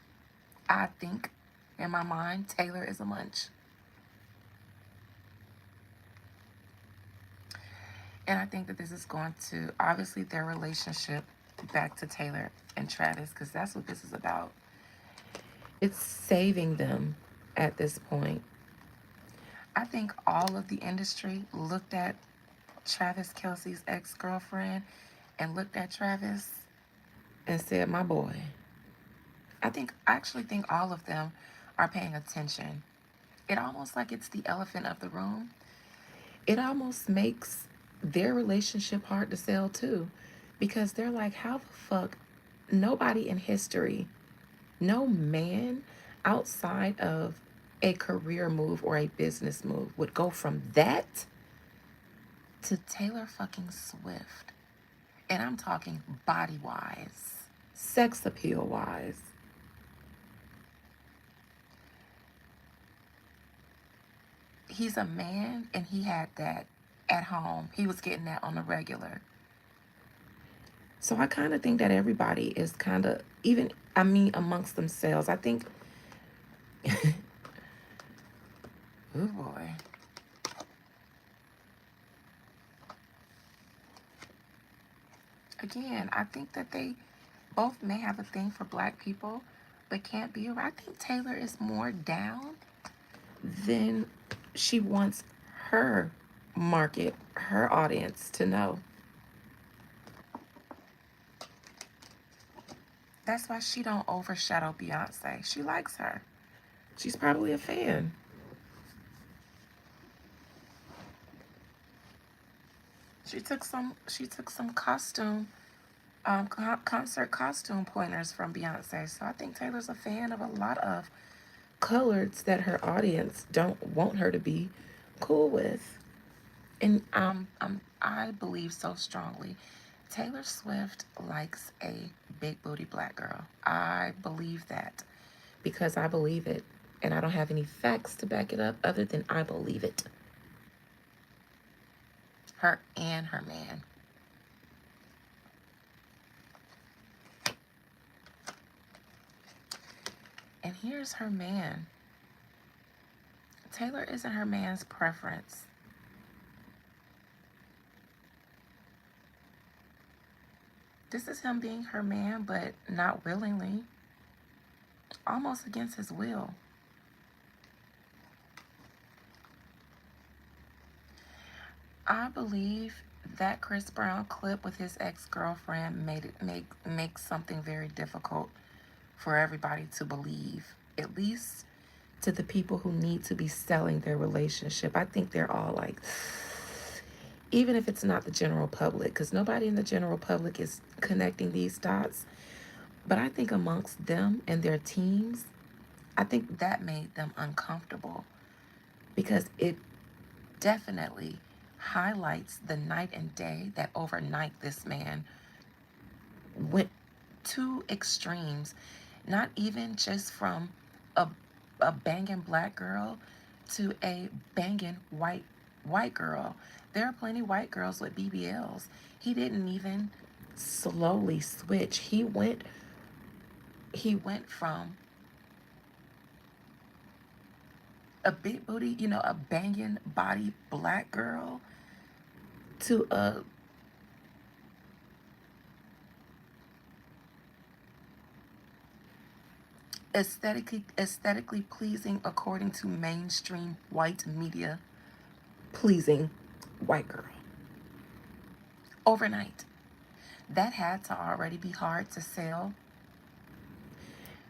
I think in my mind Taylor is a munch. And I think that this is going to obviously their relationship back to Taylor and Travis because that's what this is about. It's saving them at this point. I think all of the industry looked at Travis Kelce's ex-girlfriend and looked at Travis and said, "My boy." I actually think all of them are paying attention. It almost like it's the elephant of the room. It almost makes their relationship hard to sell too. Because they're like, how the fuck nobody in history, no man outside of a career move or a business move would go from that to Taylor fucking Swift. And I'm talking body wise, sex appeal wise. He's a man and he had that at home. He was getting that on the regular. So I kind of think that everybody is kind of, even, I mean, amongst themselves. I think, oh boy. Again, I think that they both may have a thing for black people, but can't be around. I think Taylor is more down than she wants her market, her audience to know. That's why she don't overshadow Beyonce. She likes her. She's probably a fan. She took some costume concert costume pointers from Beyonce. So I think Taylor's a fan of a lot of colors that her audience don't want her to be cool with. And I believe so strongly. Taylor Swift likes a big booty black girl. I believe that because I believe it. And I don't have any facts to back it up other than I believe it. Her and her man. And here's her man. Taylor isn't her man's preference. This is him being her man, but not willingly, almost against his will. I believe that Chris Brown clip with his ex-girlfriend makes something very difficult for everybody to believe, at least to the people who need to be selling their relationship. I think they're all like, even if it's not the general public, because nobody in the general public is connecting these dots, but I think amongst them and their teams, I think that made them uncomfortable because it definitely highlights the night and day that overnight this man went to extremes, not even just from a, a banging black girl to a banging white girl. There are plenty white girls with BBLs. He didn't even slowly switch. He went from a big booty, a banging body black girl to a aesthetically pleasing, according to mainstream white media, pleasing white girl overnight. That had to already be hard to sell.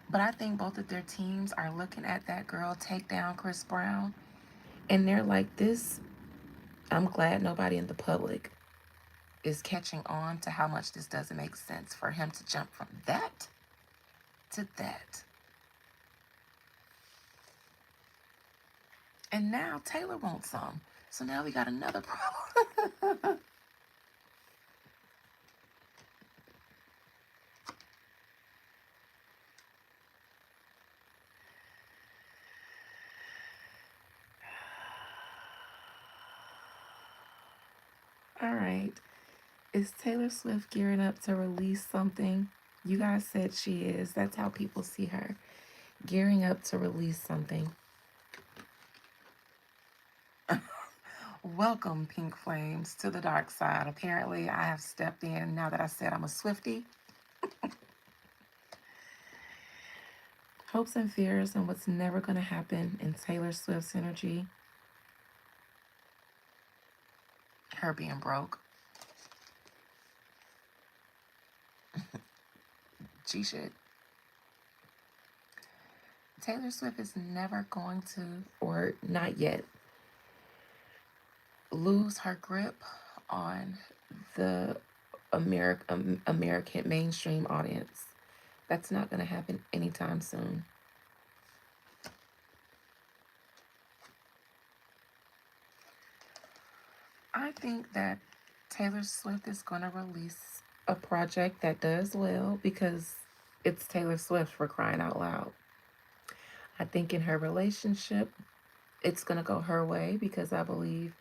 But I think both of their teams are looking at that girl take down Chris Brown, and they're like, this, I'm glad nobody in the public is catching on to how much this doesn't make sense for him to jump from that to that. And now Taylor wants some. So now we got another problem. All right. Is Taylor Swift gearing up to release something? You guys said she is. That's how people see her. Gearing up to release something. Welcome, Pink Flames, to the dark side. Apparently, I have stepped in now that I said I'm a Swiftie. Hopes and fears and what's never going to happen in Taylor Swift's energy. Her being broke. She should. Taylor Swift is never going to, or not yet, lose her grip on the American mainstream audience. That's not going to happen anytime soon. I think that Taylor Swift is going to release a project that does well because it's Taylor Swift, for crying out loud. I think in her relationship, it's going to go her way because I believe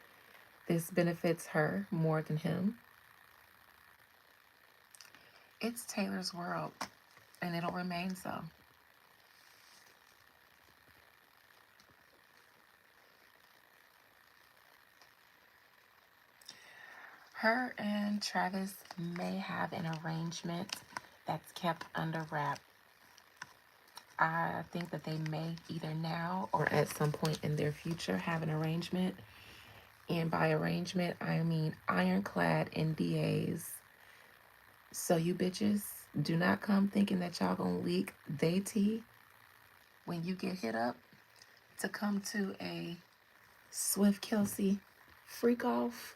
this benefits her more than him. It's Taylor's world, and it'll remain so. Her and Travis may have an arrangement that's kept under wrap. I think that they may either now or at some point in their future have an arrangement. And by arrangement, I mean ironclad NDAs. So you bitches, do not come thinking that y'all gonna leak they tea when you get hit up to come to a Swift Kelce freak off.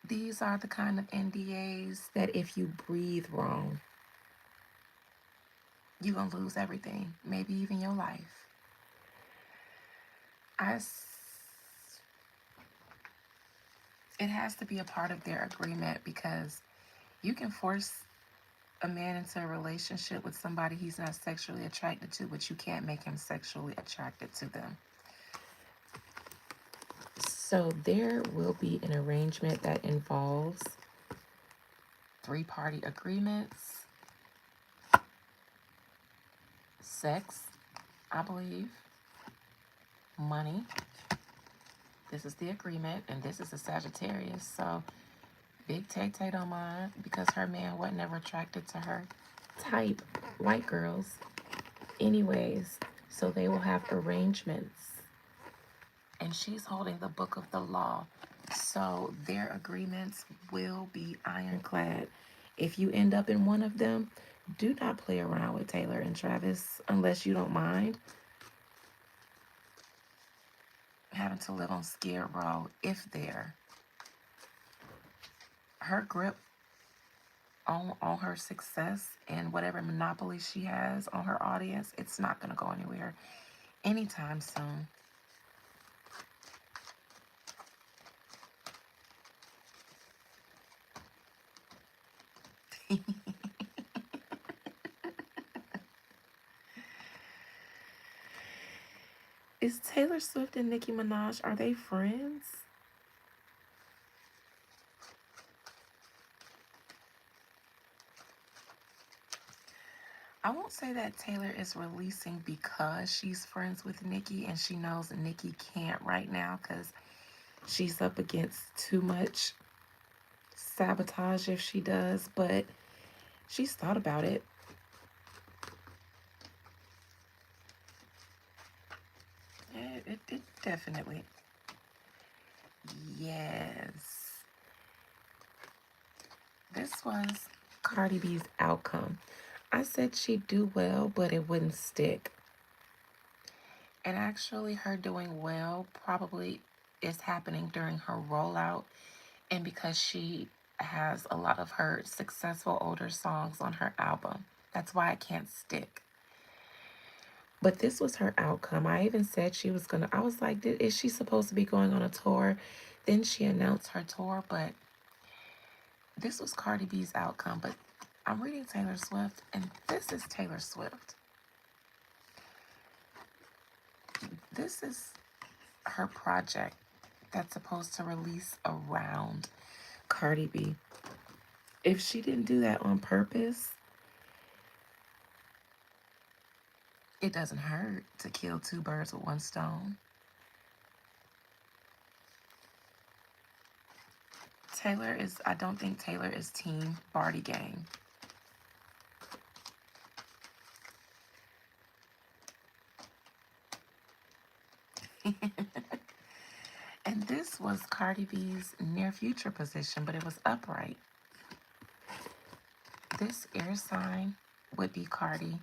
These are the kind of NDAs that if you breathe wrong, you're going to lose everything, maybe even your life. It has to be a part of their agreement because you can force a man into a relationship with somebody he's not sexually attracted to, but you can't make him sexually attracted to them. So there will be an arrangement that involves 3-party agreements, sex, I believe money. This is the agreement, and this is a Sagittarius. So Big Tay Tay don't mind because her man wasn't ever attracted to her type white girls anyways. So they will have arrangements. And she's holding the book of the law. So their agreements will be ironclad. If you end up in one of them, do not play around with Taylor and Travis unless you don't mind having to live on Skid Row if they're her grip on her success and whatever monopoly she has on her audience, it's not going to go anywhere anytime soon. Is Taylor Swift and Nicki Minaj, are they friends? I won't say that Taylor is releasing because she's friends with Nicki and she knows Nicki can't right now because she's up against too much sabotage if she does, but she's thought about it. It definitely. Yes. This was Cardi B's outcome. I said she'd do well, but it wouldn't stick. And actually, her doing well probably is happening during her rollout, and because she has a lot of her successful older songs on her album. That's why it can't stick. But this was her outcome. I even said she was gonna, I was like, is she supposed to be going on a tour? Then she announced her tour, but this was Cardi B's outcome. But I'm reading Taylor Swift, and this is Taylor Swift. This is her project that's supposed to release around Cardi B. If she didn't do that on purpose, it doesn't hurt to kill two birds with one stone. I don't think Taylor is team Barty gang. And this was Cardi B's near future position, but it was upright. This air sign would be Cardi.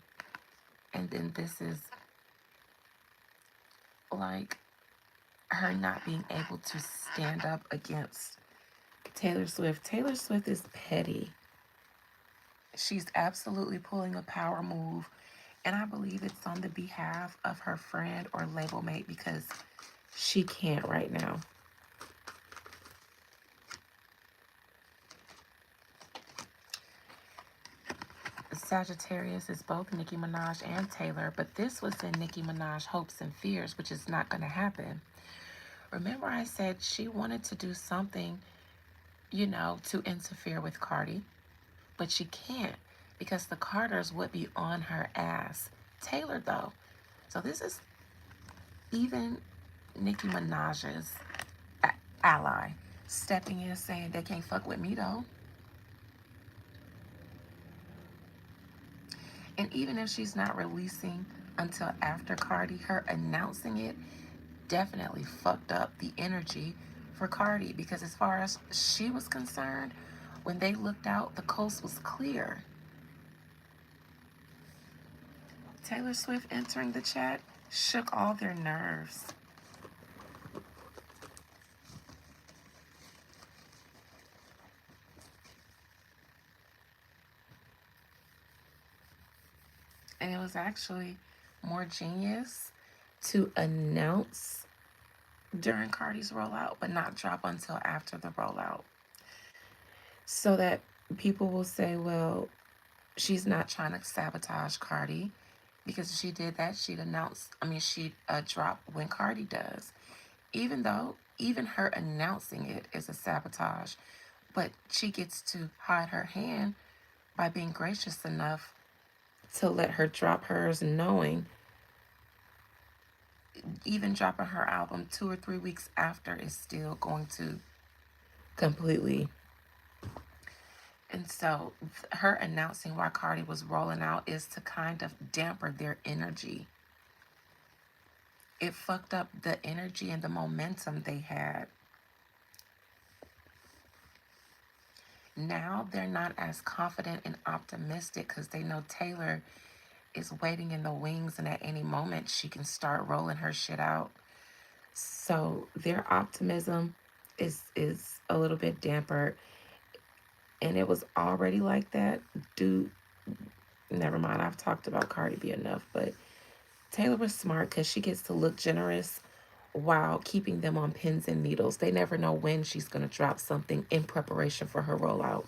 And then this is like her not being able to stand up against Taylor Swift. Taylor Swift is petty. She's absolutely pulling a power move. And I believe it's on the behalf of her friend or label mate because she can't right now. Sagittarius is both Nicki Minaj and Taylor, but this was in Nicki Minaj hopes and fears, which is not going to happen. Remember I said she wanted to do something, to interfere with Cardi, but she can't because the Carters would be on her ass. Taylor, though. So this is even Nicki Minaj's ally stepping in saying they can't fuck with me, though. And even if she's not releasing until after Cardi, her announcing it definitely fucked up the energy for Cardi because as far as she was concerned, when they looked out, the coast was clear. Taylor Swift entering the chat shook all their nerves. And it was actually more genius to announce during Cardi's rollout, but not drop until after the rollout. So that people will say, well, she's not trying to sabotage Cardi because if she did that, she'd drop when Cardi does. Even though, even her announcing it is a sabotage, but she gets to hide her hand by being gracious enough to let her drop hers knowing even dropping her album 2 or 3 weeks after is still going to completely. And so her announcing why Cardi was rolling out is to kind of damper their energy. It fucked up the energy and the momentum they had. Now they're not as confident and optimistic because they know Taylor is waiting in the wings, and at any moment she can start rolling her shit out. So their optimism is a little bit dampered, and it was already like that. Dude, never mind. I've talked about Cardi B enough, but Taylor was smart because she gets to look generous while keeping them on pins and needles. They never know when she's going to drop something in preparation for her rollout.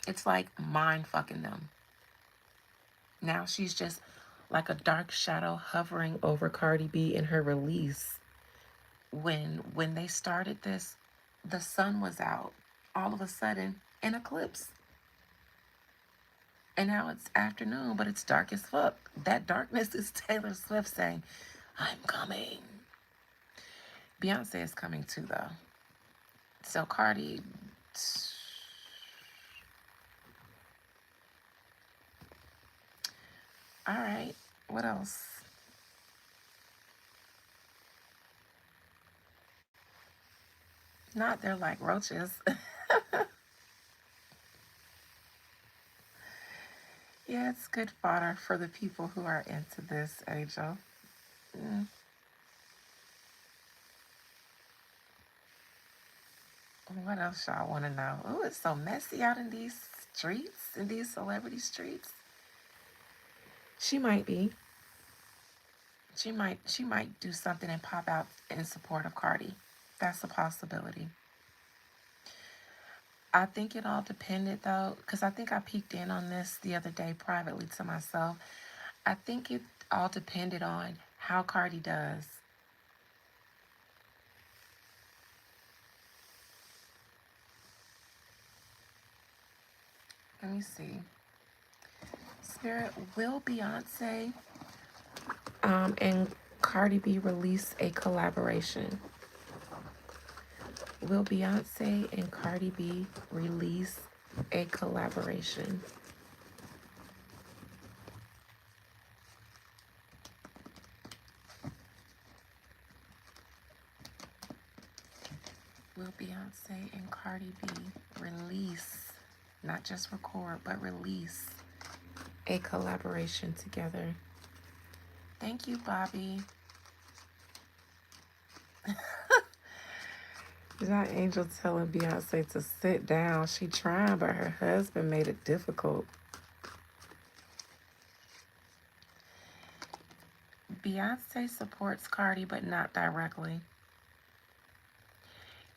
It's like mind fucking them. Now she's just like a dark shadow hovering over Cardi B in her release. When they started this, the sun was out. All of a sudden, an eclipse. And now it's afternoon, but it's dark as fuck. That darkness is Taylor Swift saying, I'm coming. Beyonce is coming too, though. So Cardi, all right, what else? Not they're like roaches. Yeah, it's good fodder for the people who are into this, Angel. Mm, what else y'all want to know? Oh, it's so messy out in these streets, in these celebrity streets. She might be. She might do something and pop out in support of Cardi. That's a possibility. I think it all depended though, because I think I peeked in on this the other day privately to myself. I think it all depended on how Cardi does. Let me see. Spirit, will Beyonce and Cardi B release a collaboration? Will Beyonce and Cardi B release a collaboration? Will Beyonce and Cardi B release, not just record, but release a collaboration together? Thank you, Bobby. Is that Angel telling Beyonce to sit down? She trying, but her husband made it difficult. Beyonce supports Cardi, but not directly.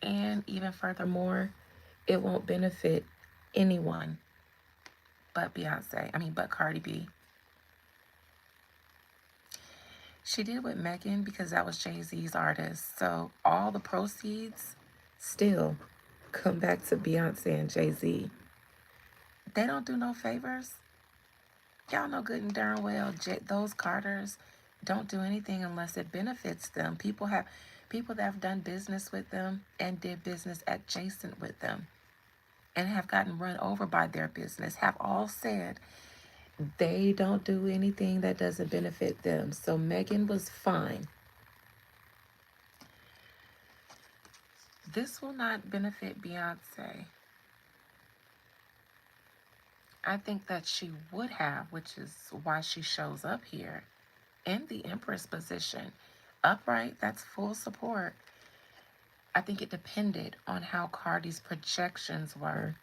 And even furthermore, it won't benefit anyone but Beyonce. But Cardi B. She did with Megan because that was Jay-Z's artist. So all the proceeds still come back to Beyonce and Jay-Z. They don't do no favors. Y'all know good and darn well those Carters don't do anything unless it benefits them. People that have done business with them and did business adjacent with them and have gotten run over by their business have all said they don't do anything that doesn't benefit them. So Megan was fine. This will not benefit Beyonce. I think that she would have, which is why she shows up here in the Empress position. Upright, that's full support. I think it depended on how Cardi's projections were.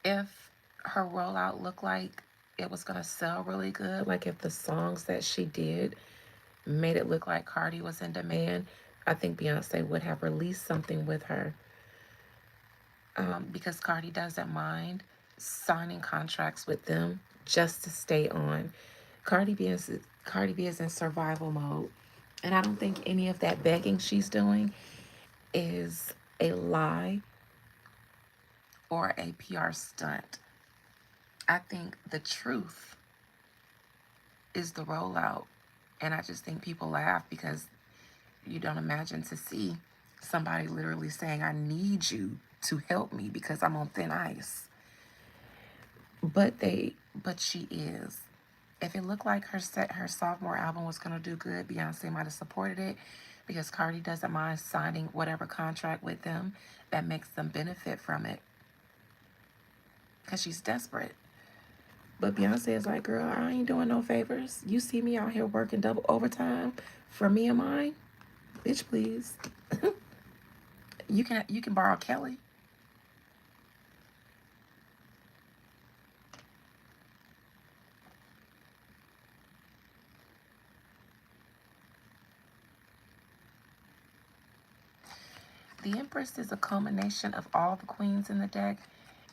If her rollout looked like it was going to sell really good, like if the songs that she did made it look like Cardi was in demand, I think Beyonce would have released something with her. Because Cardi doesn't mind signing contracts with them just to stay on. Cardi B is in survival mode. And I don't think any of that begging she's doing is a lie or a PR stunt. I think the truth is the rollout. And I just think people laugh because you don't imagine to see somebody literally saying, I need you to help me because I'm on thin ice. But she is. If it looked like her sophomore album was gonna do good, Beyonce might have supported it because Cardi doesn't mind signing whatever contract with them that makes them benefit from it because she's desperate. But Beyonce is like, girl, I ain't doing no favors. You see me out here working double overtime for me and mine, bitch, please. You can borrow Kelly. The Empress is a culmination of all the queens in the deck.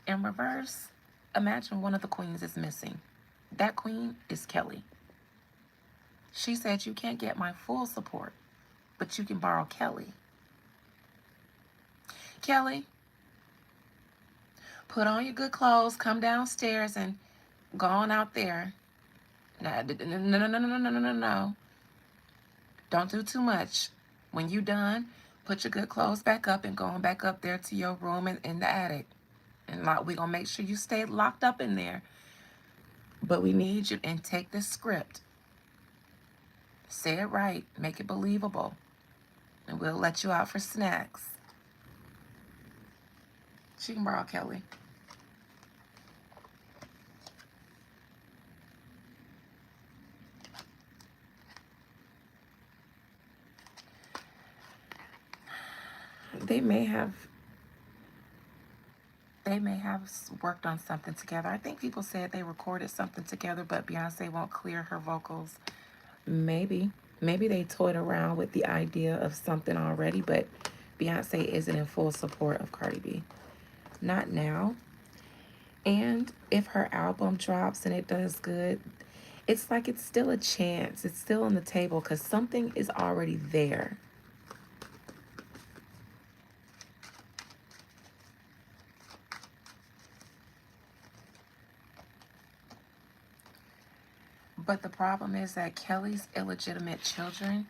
In reverse, imagine one of the queens is missing. That queen is Kelly. She said, you can't get my full support, but you can borrow Kelly. Kelly, put on your good clothes, come downstairs, and go on out there. No, no, no, no, no, no, no, no, no. Don't do too much. When you done, put your good clothes back up and go on back up there to your room in the attic. And we're going to make sure you stay locked up in there. But we need you, and take this script. Say it right. Make it believable. And we'll let you out for snacks. She can borrow Kelly. They may have worked on something together. I think people said they recorded something together, but Beyonce won't clear her vocals. Maybe. Maybe they toyed around with the idea of something already, but Beyonce isn't in full support of Cardi B. Not now. And if her album drops and it does good, it's like it's still a chance. It's still on the table because something is already there. But the problem is that Kelly's illegitimate children,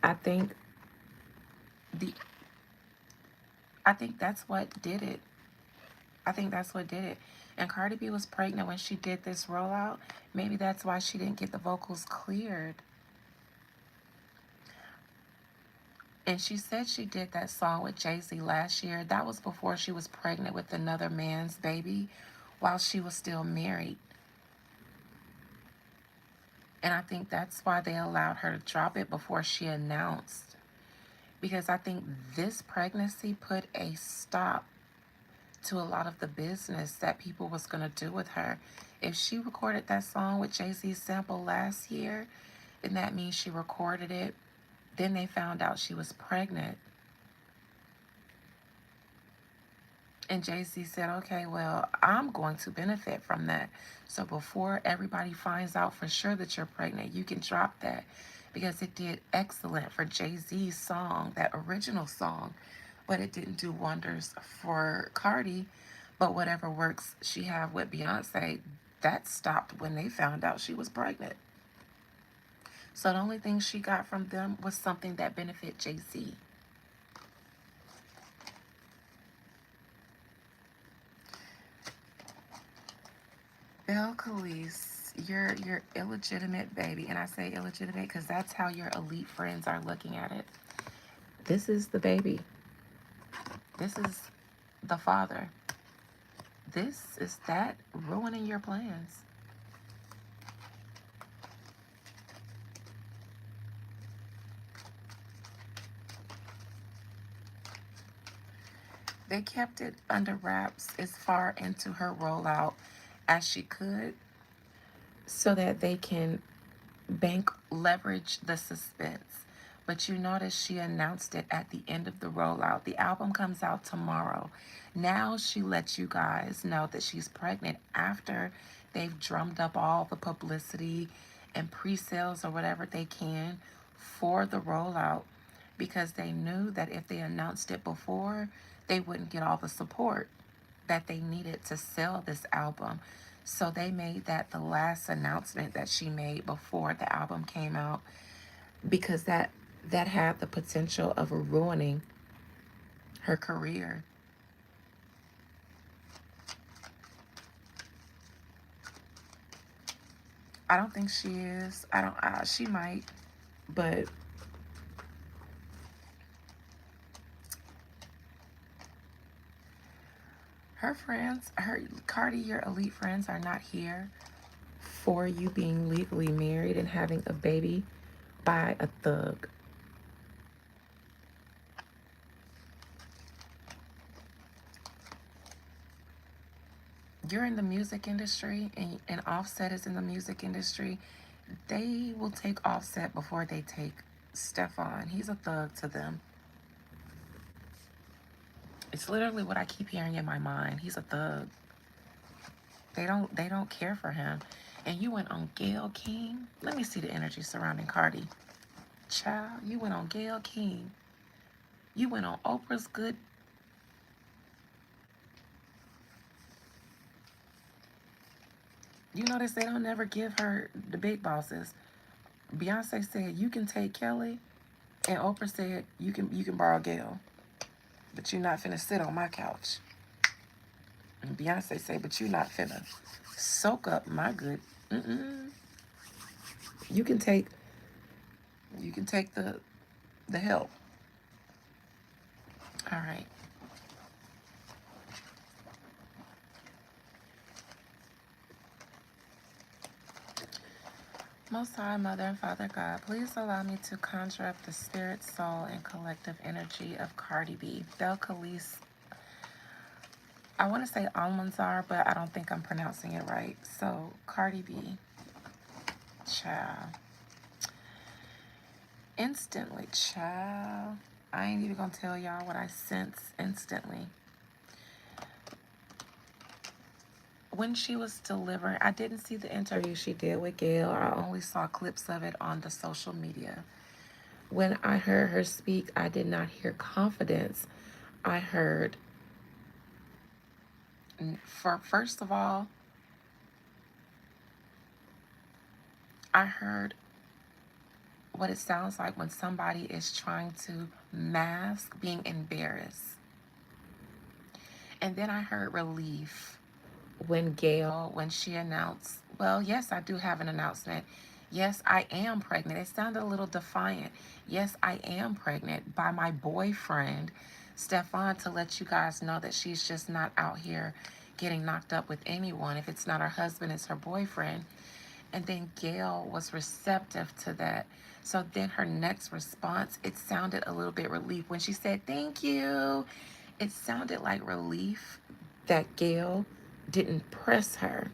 I think the I think that's what did it. I think that's what did it. And Cardi B was pregnant when she did this rollout. Maybe that's why she didn't get the vocals cleared. And she said she did that song with Jay-Z last year. That was before she was pregnant with another man's baby while she was still married. And I think that's why they allowed her to drop it before she announced. Because I think this pregnancy put a stop to a lot of the business that people was going to do with her. If she recorded that song with Jay-Z's sample last year, then that means she recorded it. Then they found out she was pregnant. And Jay-Z said, okay, well, I'm going to benefit from that. So before everybody finds out for sure that you're pregnant, you can drop that. Because it did excellent for Jay-Z's song, that original song. But it didn't do wonders for Cardi. But whatever works she had with Beyonce, that stopped when they found out she was pregnant. So the only thing she got from them was something that benefited Jay-Z. Bill Calise, you're illegitimate, baby. And I say illegitimate because that's how your elite friends are looking at it. This is the baby. This is the father. This is that ruining your plans. They kept it under wraps as far into her rollout as she could so that they can bank leverage the suspense. But you notice she announced it at the end of the rollout. The album comes out tomorrow. Now she lets you guys know that she's pregnant after they've drummed up all the publicity and pre-sales or whatever they can for the rollout, because they knew that if they announced it before, they wouldn't get all the support that they needed to sell this album. So they made that the last announcement that she made before the album came out, because that had the potential of ruining her career. I don't think she is. I don't. She might, but her friends, her Cardi, your elite friends, are not here for you being legally married and having a baby by a thug. You're in the music industry, and Offset is in the music industry. They will take Offset before they take Stefan. He's a thug to them. It's literally what I keep hearing in my mind. He's a thug. They don't care for him. And you went on Gayle King. Let me see the energy surrounding Cardi. Child, you went on Gayle King. You went on Oprah's good. You notice they don't never give her the big bosses. Beyonce said you can take Kelly, and Oprah said you can borrow Gayle, but you're not finna sit on my couch. And Beyonce said, but you're not finna soak up my good. Mm-mm. You can take the help. All right. Most High Mother and Father God, please allow me to conjure up the spirit, soul, and collective energy of Cardi B. Belcalis. I want to say Almanzar, but I don't think I'm pronouncing it right. So, Cardi B. Child. Instantly, child. I ain't even gonna tell y'all what I sense instantly. When she was delivering, I didn't see the interview she did with Gayle. I only saw clips of it on the social media. When I heard her speak, I did not hear confidence. I heard, first of all, I heard what it sounds like when somebody is trying to mask being embarrassed. And then I heard relief when Gayle, when she announced, well, yes, I do have an announcement. Yes, I am pregnant. It sounded a little defiant. Yes, I am pregnant by my boyfriend, Stefan, to let you guys know that she's just not out here getting knocked up with anyone. If it's not her husband, it's her boyfriend. And then Gayle was receptive to that. So then her next response, it sounded a little bit relief. When she said, thank you, it sounded like relief that Gayle didn't press her.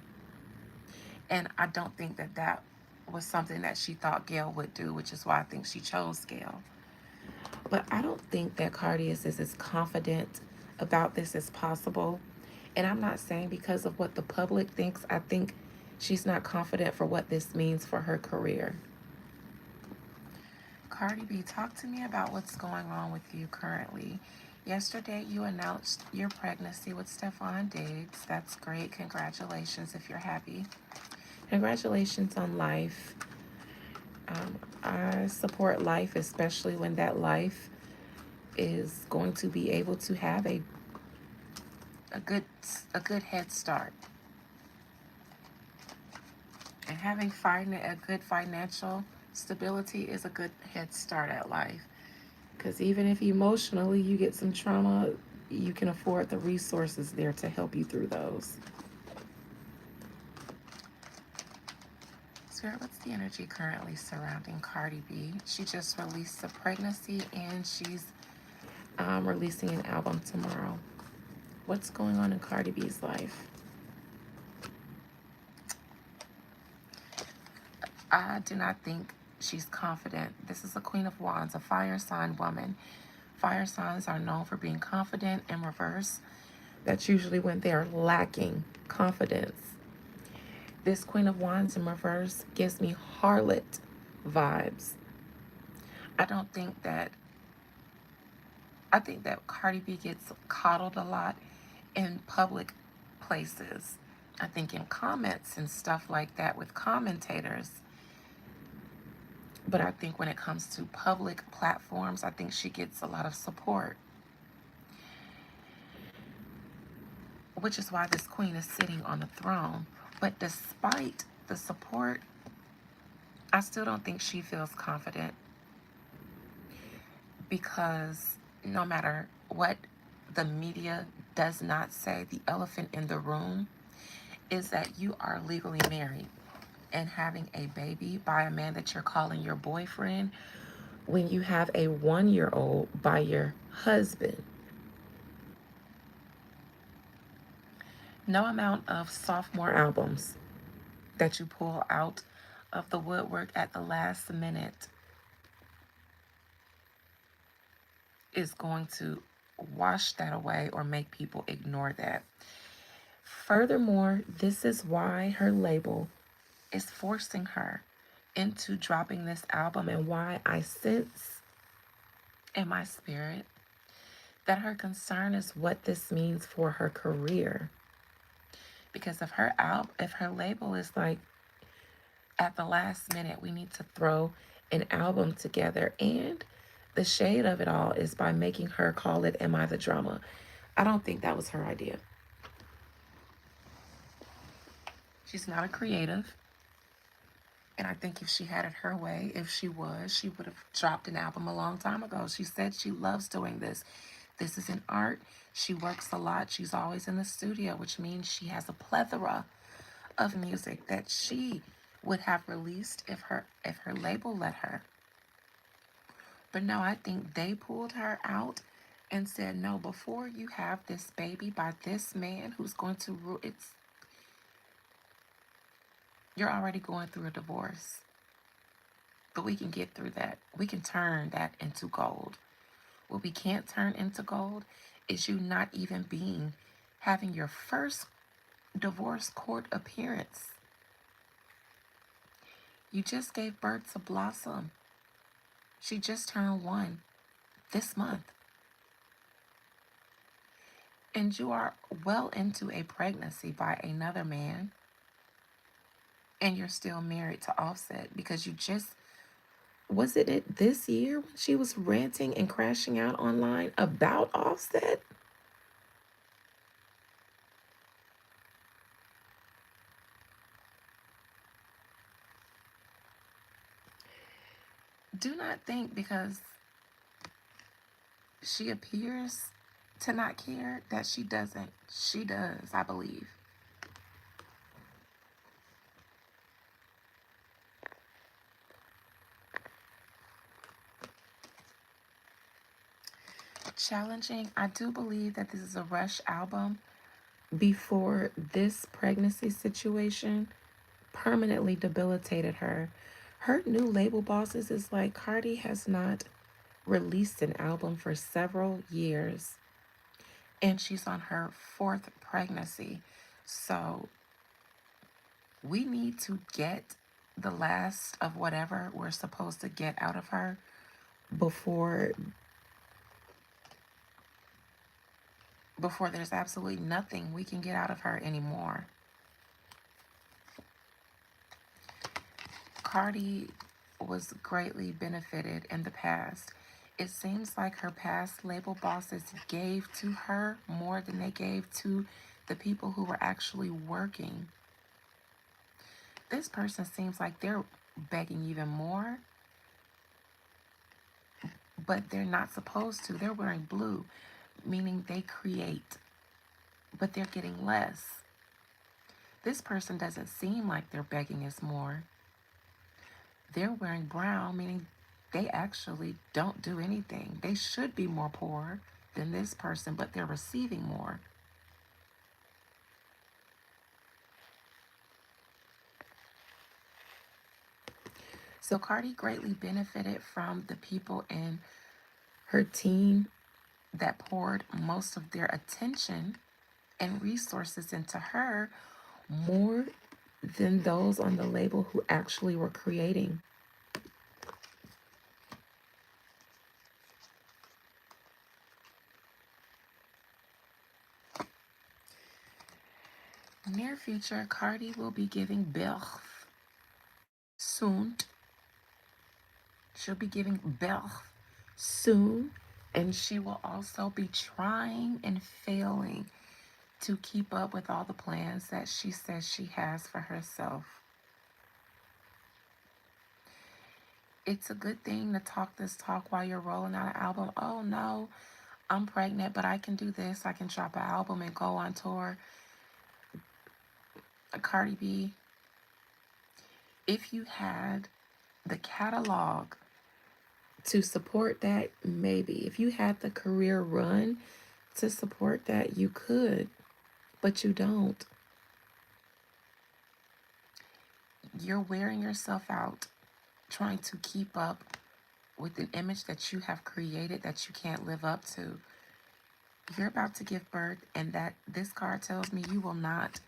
And I don't think that that was something that she thought Gayle would do, which is why I think she chose Gayle. But I don't think that Cardi is as confident about this as possible. And I'm not saying because of what the public thinks. I think she's not confident for what this means for her career. Cardi B, talk to me about what's going on with you currently. Yesterday, you announced your pregnancy with Stefan Diggs. That's great. Congratulations if you're happy. Congratulations on life. I support life, especially when that life is going to be able to have a good a good head start. And having a good financial stability is a good head start at life. Because even if emotionally you get some trauma, you can afford the resources there to help you through those. Spirit, what's the energy currently surrounding Cardi B? She just released a pregnancy and she's releasing an album tomorrow. What's going on in Cardi B's life? I do not think she's confident. This is a Queen of Wands, a fire sign woman. Fire signs are known for being confident in reverse. That's usually when they are lacking confidence. This Queen of Wands in reverse gives me harlot vibes. I don't think that, I think that Cardi B gets coddled a lot in public places. I think in comments and stuff like that with commentators. But I think when it comes to public platforms, I think she gets a lot of support, which is why this queen is sitting on the throne. But despite the support, I still don't think she feels confident, because no matter what the media does not say, the elephant in the room is that you are legally married and having a baby by a man that you're calling your boyfriend when you have a 1 year old by your husband. No amount of sophomore albums that you pull out of the woodwork at the last minute is going to wash that away or make people ignore that. Furthermore, this is why her label is forcing her into dropping this album, and why I sense in my spirit that her concern is what this means for her career. Because if her label is like, at the last minute we need to throw an album together, and the shade of it all is by making her call it Am I the Drama. I don't think that was her idea. She's not a creative. And I think if she had it her way, if she would have dropped an album a long time ago. She said she loves doing this. This is an art. She works a lot. She's always in the studio, which means she has a plethora of music that she would have released if her label let her. But no, I think they pulled her out and said, no, before you have this baby by this man who's going to rule, you're already going through a divorce. But we can get through that. We can turn that into gold. What we can't turn into gold is you not even having your first divorce court appearance. You just gave birth to Blossom. She just turned 1 this month. And you are well into a pregnancy by another man. And you're still married to Offset because you just, was it this year when she was ranting and crashing out online about Offset? Do not think because she appears to not care that she doesn't. She does, I believe. Challenging. I do believe that this is a rush album before this pregnancy situation permanently debilitated her. Her new label bosses is like, Cardi has not released an album for several years, and she's on her 4th pregnancy. So we need to get the last of whatever we're supposed to get out of her before there's absolutely nothing we can get out of her anymore. Cardi was greatly benefited in the past. It seems like her past label bosses gave to her more than they gave to the people who were actually working. This person seems like they're begging even more, but they're not supposed to. They're wearing blue, meaning they create, but they're getting less. This person doesn't seem like they're begging us more. They're wearing brown, meaning they actually don't do anything. They should be more poor than this person, but they're receiving more. So Cardi greatly benefited from the people in her team that poured most of their attention and resources into her more than those on the label who actually were creating. Near future, Cardi will be giving birth soon. She'll be giving birth soon. And she will also be trying and failing to keep up with all the plans that she says she has for herself. It's a good thing to talk this talk while you're rolling out an album. Oh no, I'm pregnant, but I can do this. I can drop an album and go on tour. Cardi B, if you had the catalog to support that, maybe. If you had the career run to support that, you could, but you don't. You're wearing yourself out trying to keep up with an image that you have created that you can't live up to. You're about to give birth, and that this card tells me you will not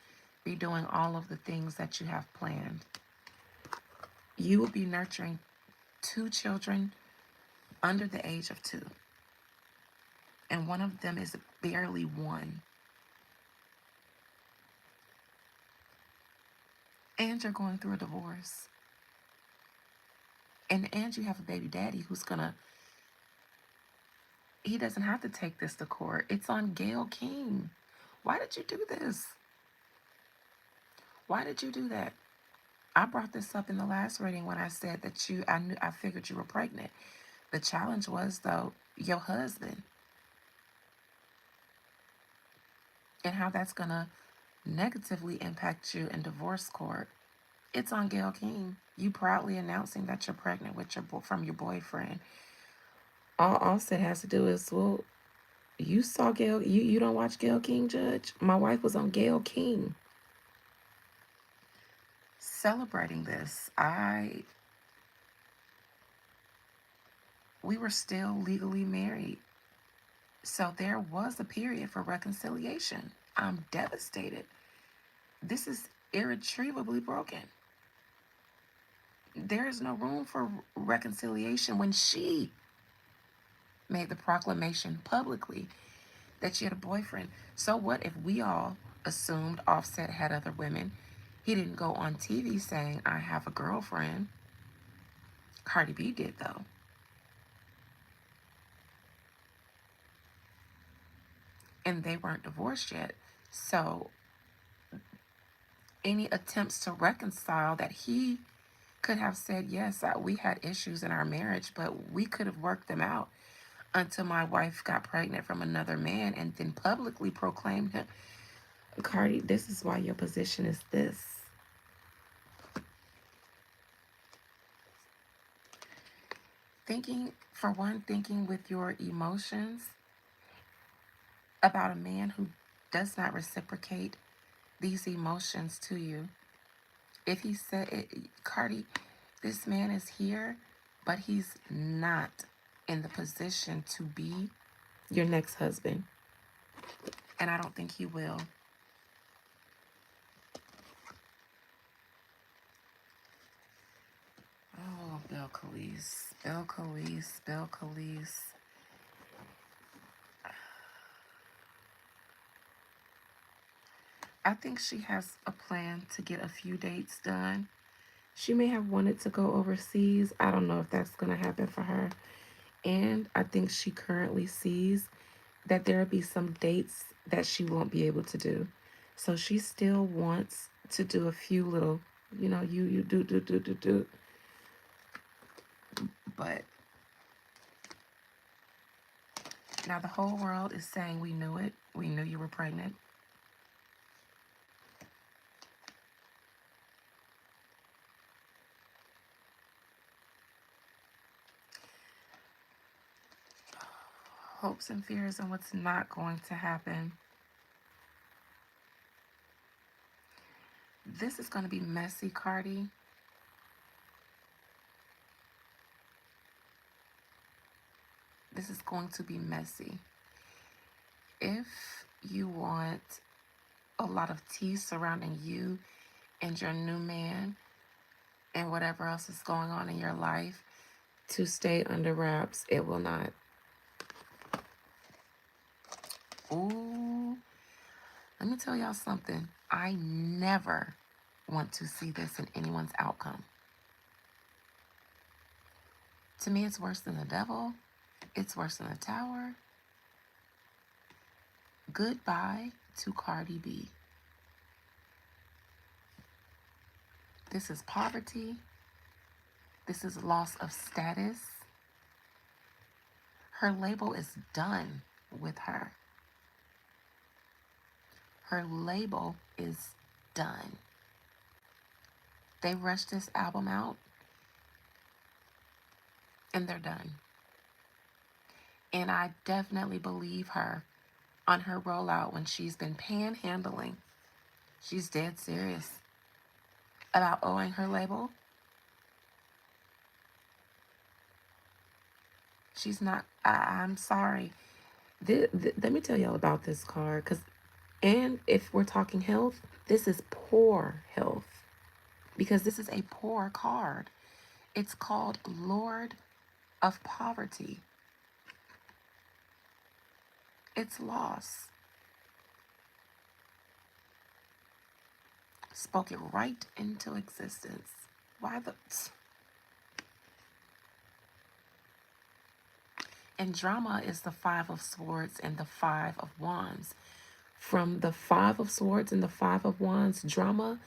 be doing all of the things that you have planned. You will be nurturing 2 children under the age of 2, and one of them is barely 1. And you're going through a divorce. And you have a baby daddy who's gonna, he doesn't have to take this to court. It's on Gayle King. Why did you do this? Why did you do that? I brought this up in the last reading when I said that I figured you were pregnant. The challenge was, though, your husband and how that's gonna negatively impact you in divorce court. It's on Gayle King. You proudly announcing that you're pregnant with from your boyfriend. All Offset has to do is, well, you saw Gayle. You don't watch Gayle King, Judge? My wife was on Gayle King celebrating this. We were still legally married. So there was a period for reconciliation. I'm devastated. This is irretrievably broken. There is no room for reconciliation when she made the proclamation publicly that she had a boyfriend. So what if we all assumed Offset had other women? He didn't go on TV saying, I have a girlfriend. Cardi B did, though. And they weren't divorced yet. So any attempts to reconcile that he could have said, yes, we had issues in our marriage, but we could have worked them out until my wife got pregnant from another man and then publicly proclaimed him. Cardi, this is why your position is this. Thinking with your emotions about a man who does not reciprocate these emotions to you. If he said, Cardi, this man is here, but he's not in the position to be your next husband. And I don't think he will. Oh, Bill Calise. Bill Calise. Bill Calise. I think she has a plan to get a few dates done. She may have wanted to go overseas. I don't know if that's going to happen for her. And I think she currently sees that there will be some dates that she won't be able to do. So she still wants to do a few little, you do. But now the whole world is saying we knew it. We knew you were pregnant. Hopes and fears and what's not going to happen. This is going to be messy, Cardi. This is going to be messy. If you want a lot of tea surrounding you and your new man and whatever else is going on in your life to stay under wraps, it will not. Ooh, let me tell y'all something. I never want to see this in anyone's outcome. To me, it's worse than the devil. It's worse than the tower. Goodbye to Cardi B. This is poverty. This is loss of status. Her label is done with her. Her label is done. They rushed this album out and they're done. And I definitely believe her on her rollout when she's been panhandling. She's dead serious about owing her label. She's not, I'm sorry. Let me tell y'all about this card. And if we're talking health, this is poor health. Because this is a poor card. It's called Lord of Poverty. It's loss. Spoke it right into existence. Why the... And drama is the Five of Swords and the Five of Wands. From the Five of Swords and the Five of Wands, drama,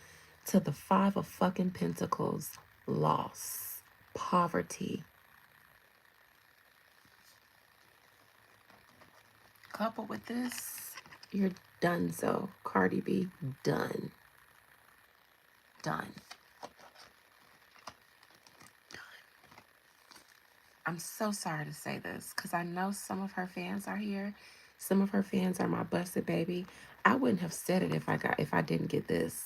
to the Five of fucking Pentacles, loss, poverty. Coupled with this, you're done. So Cardi B, done. Done. I'm so sorry to say this because I know some of her fans are here. Some of her fans are my busted baby. I wouldn't have said it if I didn't get this.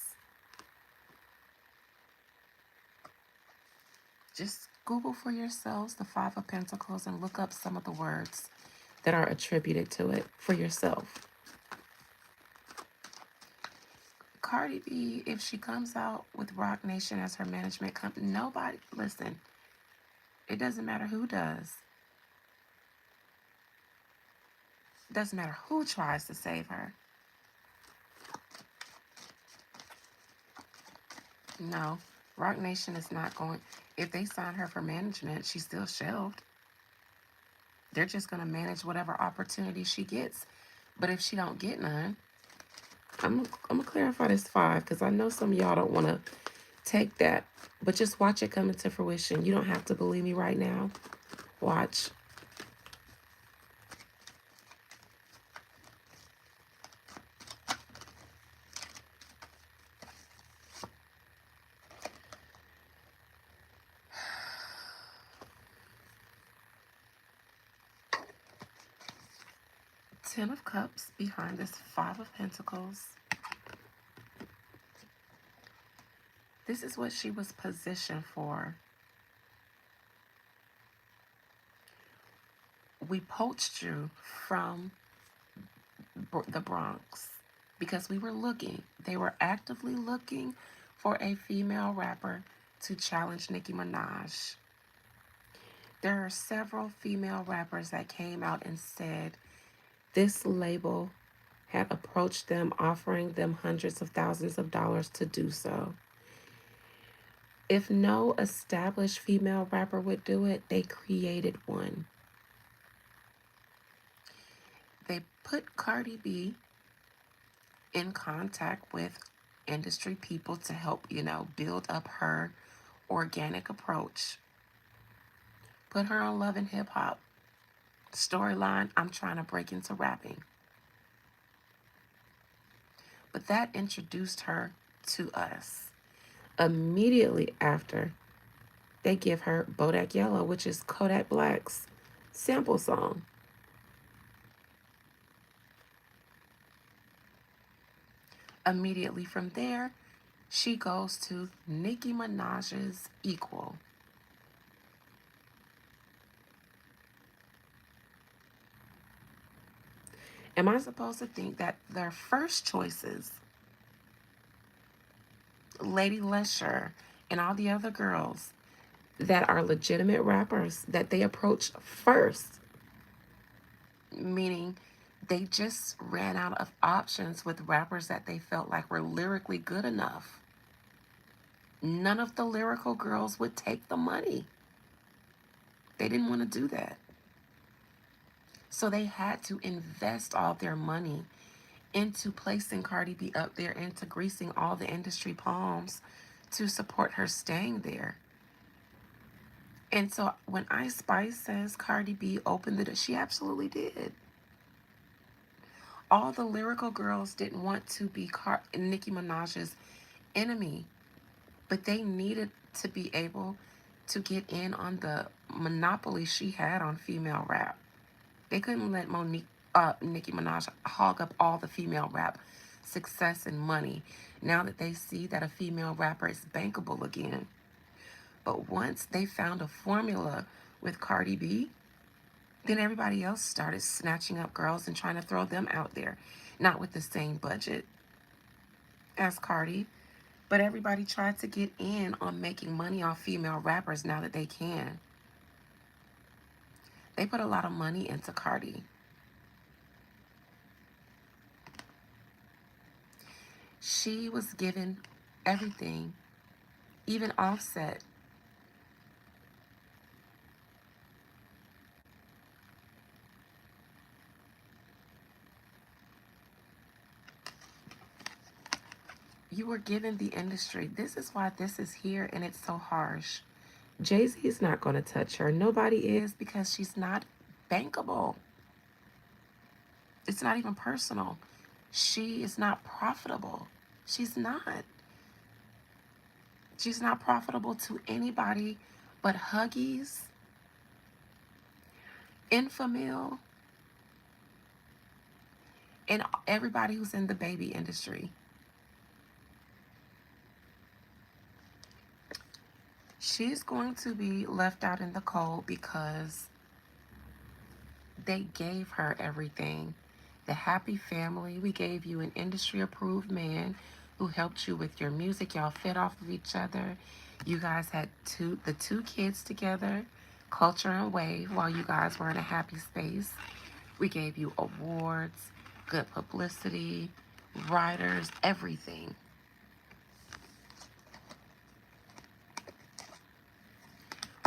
Just Google for yourselves the Five of Pentacles and look up some of the words that are attributed to it for yourself. Cardi B, if she comes out with Roc Nation as her management company, nobody, listen, it doesn't matter who does. It doesn't matter who tries to save her. No, Roc Nation is not going, if they sign her for management, she's still shelved. They're just going to manage whatever opportunity she gets. But if she don't get none, I'm going to clarify this 5 because I know some of y'all don't want to take that. But just watch it come into fruition. You don't have to believe me right now. Watch. Ten of Cups behind this Five of Pentacles. This is what she was positioned for. We poached you from the Bronx because we were looking. They were actively looking for a female rapper to challenge Nicki Minaj. There are several female rappers that came out and said this label had approached them, offering them hundreds of thousands of dollars to do so. If no established female rapper would do it, they created one. They put Cardi B in contact with industry people to help, build up her organic approach. Put her on Love and Hip Hop. Storyline, I'm trying to break into rapping. But that introduced her to us. Immediately after, they give her Bodak Yellow, which is Kodak Black's sample song. Immediately from there, she goes to Nicki Minaj's Equal. Am I supposed to think that their first choices, Lady Lesher and all the other girls that are legitimate rappers, that they approach first, meaning They just ran out of options with rappers that they felt like were lyrically good enough. None of the lyrical girls would take the money. They didn't want to do that. So they had to invest all their money into placing Cardi B up there, into greasing all the industry palms to support her staying there. And so when Ice Spice says Cardi B opened the door, she absolutely did. All the lyrical girls didn't want to be Nicki Minaj's enemy, but they needed to be able to get in on the monopoly she had on female rap. They couldn't let Nicki Minaj hog up all the female rap success and money now that they see that a female rapper is bankable again. But once they found a formula with Cardi B, then everybody else started snatching up girls and trying to throw them out there. Not with the same budget as Cardi, but everybody tried to get in on making money off female rappers now that they can. They put a lot of money into Cardi. She was given everything, even Offset. You were given the industry. This is why this is here and it's so harsh. Jay-Z is not going to touch her. Nobody is, because she's not bankable. It's not even personal. She is not profitable. She's not. She's not profitable to anybody but Huggies, Infamil, and everybody who's in the baby industry. She's going to be left out in the cold because they gave her everything. The happy family. We gave you an industry approved man who helped you with your music. Y'all fed off of each other. You guys had the two kids together, Culture and Wave, while you guys were in a happy space. We gave you awards, good publicity, writers, everything.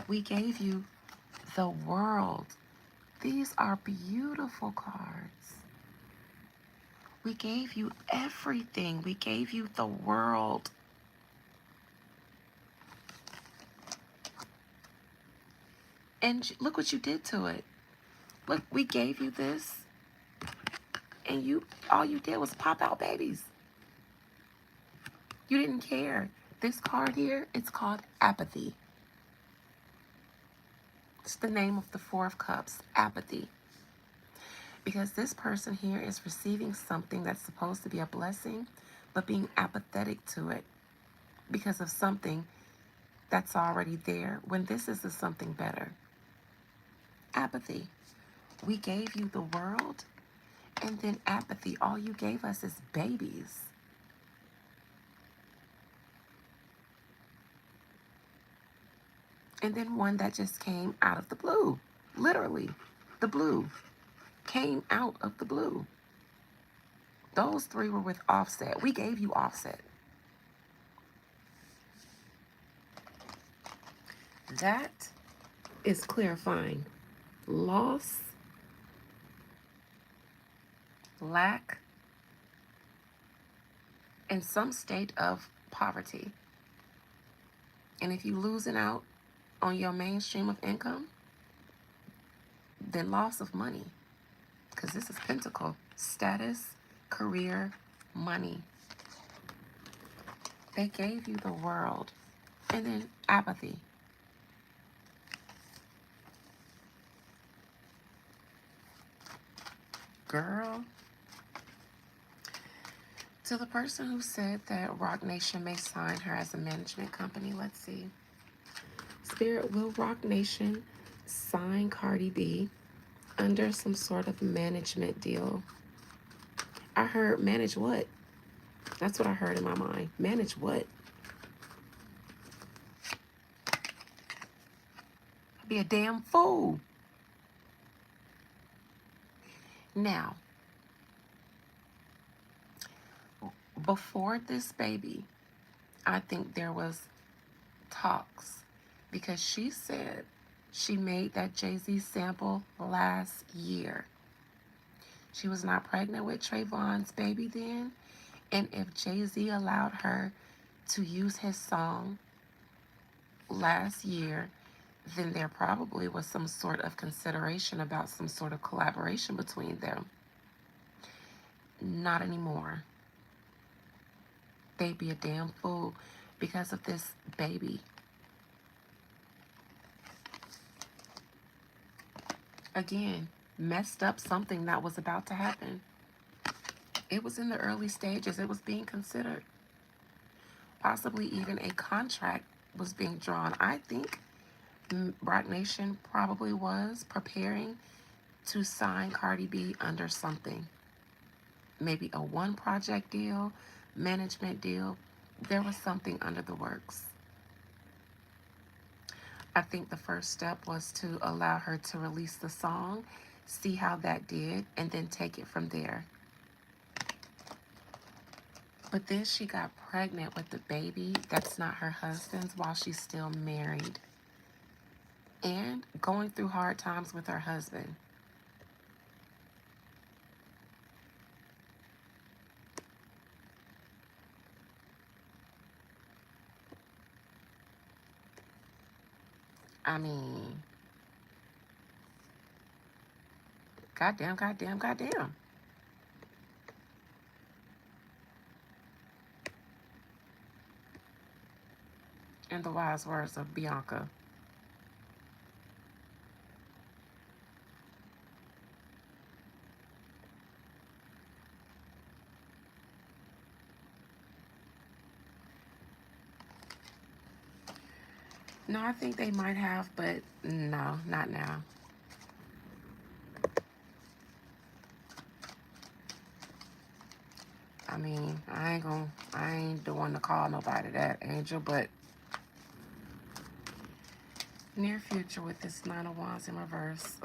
We gave you the world. These are beautiful cards. We gave you everything. We gave you the world. And look what you did to it. Look, we gave you this, and all you did was pop out babies. You didn't care. This card here, it's called apathy. It's the name of the Four of Cups, apathy. Because this person here is receiving something that's supposed to be a blessing, but being apathetic to it because of something that's already there, when this is something better. Apathy. We gave you the world, and then apathy. All you gave us is babies. And then one that just came out of the blue. Literally, the blue came out of the blue. Those three were with Offset. We gave you Offset. That is clarifying. Loss, lack, and some state of poverty. And if you're losing out on your mainstream of income, then loss of money. Because this is Pentacle. Status, career, money. They gave you the world. And then apathy. Girl. To the person who said that Roc Nation may sign her as a management company, let's see. Spirit, will Roc Nation sign Cardi B under some sort of management deal? I heard manage what? That's what I heard in my mind. Manage what? I'd be a damn fool. Now, Before this baby, I think there was talks because she said she made that Jay-Z sample last year. She was not pregnant with Trayvon's baby then. And if Jay-Z allowed her to use his song last year, then there probably was some sort of consideration about some sort of collaboration between them. Not anymore. They'd be a damn fool because of this baby. Again, messed up something that was about to happen. It was in the early stages. It was being considered. Possibly even a contract was being drawn. I think Roc Nation probably was preparing to sign Cardi B under something. Maybe a one project deal, management deal. There was something under the works. I think the first step was to allow her to release the song, see how that did, and then take it from there. But then she got pregnant with the baby that's not her husband's while she's still married and going through hard times with her husband. I mean, goddamn, goddamn, goddamn. In the wise words of Bianca. No, I think they might have, but no, not now. I mean, I ain't the one to call nobody that, Angel, but near future with this Nine of Wands in reverse.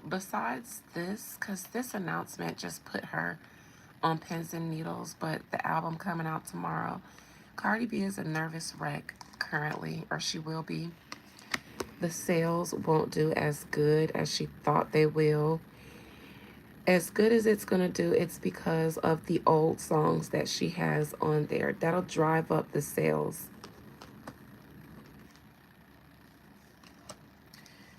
Besides this, because this announcement just put her on pins and needles, but the album coming out tomorrow. Cardi B is a nervous wreck currently, or she will be. The sales won't do as good as she thought they will. As good as it's going to do, it's because of the old songs that she has on there. That'll drive up the sales.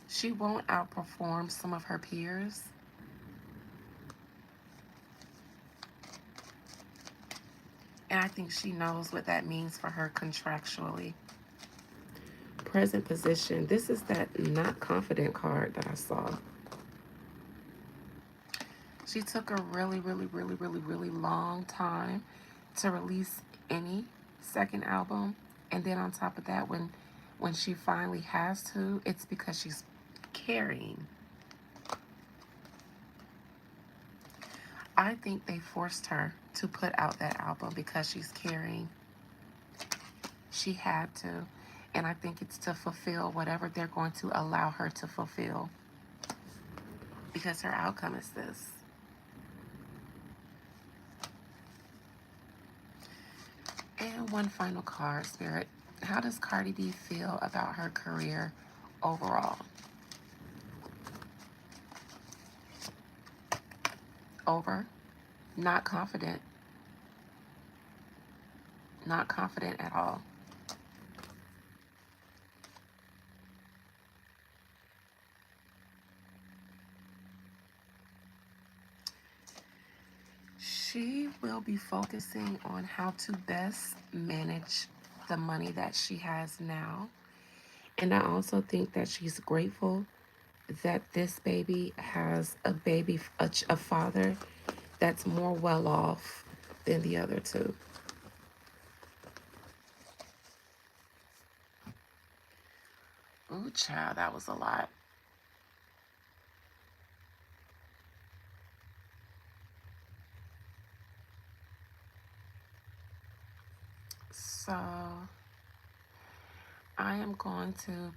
She won't outperform some of her peers. And I think she knows what that means for her contractually. Present position. This is that not confident card that I saw. She took a really, really, really, really, really long time to release any second album. And then on top of that, when she finally has to, it's because she's carrying. I think they forced her to put out that album because she's carrying. She had to. And I think it's to fulfill whatever they're going to allow her to fulfill. Because her outcome is this. And one final card, Spirit. How does Cardi B feel about her career overall? Over. Not confident. Not confident at all. She will be focusing on how to best manage the money that she has now. And I also think that she's grateful that this baby has a father that's more well off than the other two. Ooh, child, that was a lot. So I am going to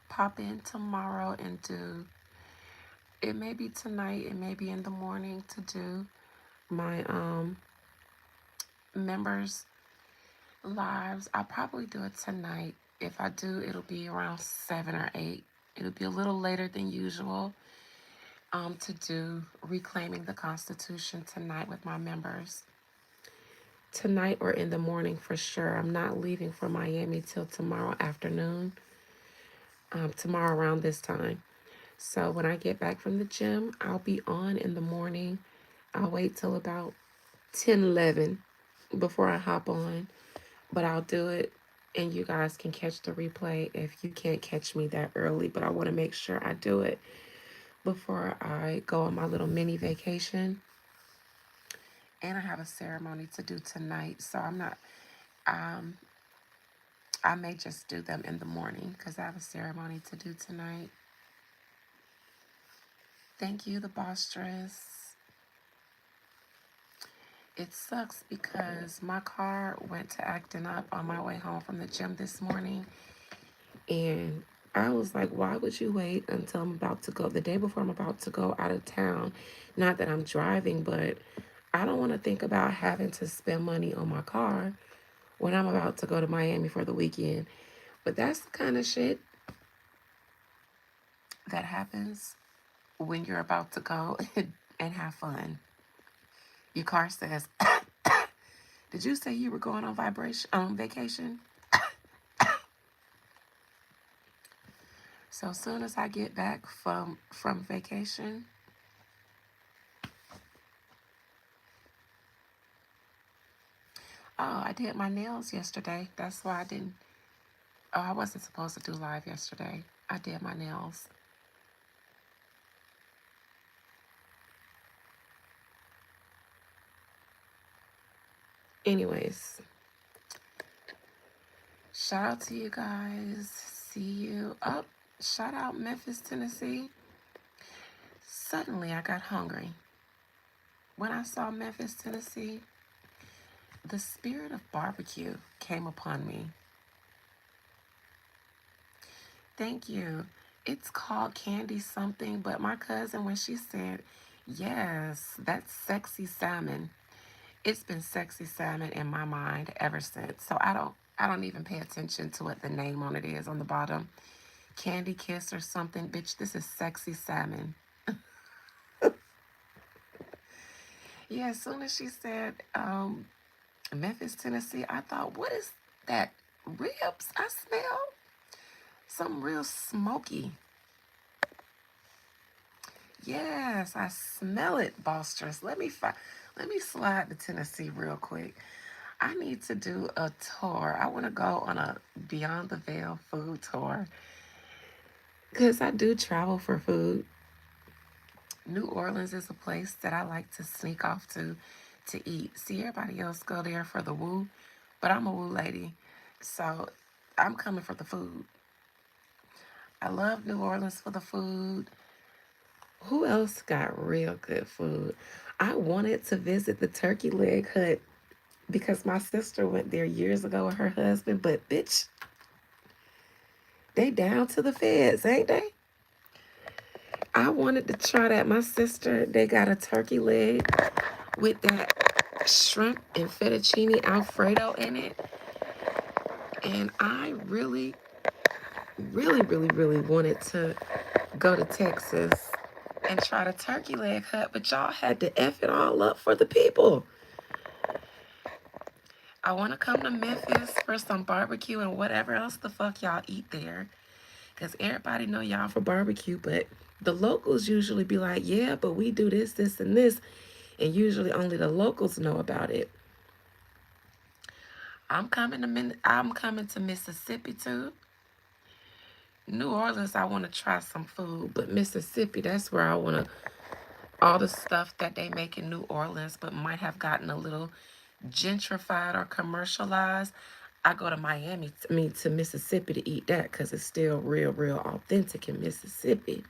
pop in tomorrow and do it may be tonight, it may be in the morning to do my members lives. I'll probably do it tonight. If I do, it'll be around 7 or 8. It'll be a little later than usual to do Reclaiming the Constitution tonight with my members. Tonight or in the morning for sure. I'm not leaving for Miami till tomorrow afternoon, tomorrow around this time. So when I get back from the gym, I'll be on in the morning. I'll wait till about 10, 11 before I hop on, but I'll do it and you guys can catch the replay if you can't catch me that early. But I want to make sure I do it before I go on my little mini vacation. And I have a ceremony to do tonight, so I'm not, um, I may just do them in the morning because I have a ceremony to do tonight. Thank you, the boss dress. It sucks because my car went to acting up on my way home from the gym this morning. And I was like, why would you wait until I'm about to go, the day before I'm about to go out of town? Not that I'm driving, but I don't want to think about having to spend money on my car when I'm about to go to Miami for the weekend. But that's the kind of shit that happens when you're about to go and have fun. Your car says, did you say you were going on vacation? So as soon as I get back from vacation, oh, I did my nails yesterday. That's why I didn't. Oh, I wasn't supposed to do live yesterday. I did my nails. Anyways, shout out to you guys. See you up. Shout out Memphis, Tennessee. Suddenly I got hungry. When I saw Memphis, Tennessee, the spirit of barbecue came upon me. Thank you. It's called candy something, but my cousin, when she said, yes, that's sexy salmon, it's been sexy salmon in my mind ever since. So I don't even pay attention to what the name on it is on the bottom. Candy Kiss or something. Bitch, this is sexy salmon. Yeah, as soon as she said Memphis, Tennessee, I thought, what is that? Ribs? I smell something real smoky. Yes, I smell it, Bosters. Let me slide to Tennessee real quick. I need to do a tour. I want to go on a Beyond the Veil food tour because I do travel for food. New Orleans is a place that I like to sneak off to eat. See, everybody else go there for the woo, but I'm a woo lady, so I'm coming for the food. I love New Orleans for the food. Who else got real good food? I wanted to visit the Turkey Leg Hut because my sister went there years ago with her husband, but bitch, they down to the feds, ain't they? I wanted to try that. My sister, they got a turkey leg with that shrimp and fettuccine Alfredo in it. And I really, really, really, really wanted to go to Texas and try the turkey leg hut, but y'all had to F it all up for the people. I want to come to Memphis for some barbecue and whatever else the fuck y'all eat there. Because everybody know y'all for barbecue, but the locals usually be like, yeah, but we do this, this, and this. And usually only the locals know about it. I'm coming to Mississippi too. New Orleans, I want to try some food, but Mississippi, that's where I want to, all the stuff that they make in New Orleans, but might have gotten a little gentrified or commercialized. I go to to Mississippi to eat that because it's still real, real authentic in Mississippi.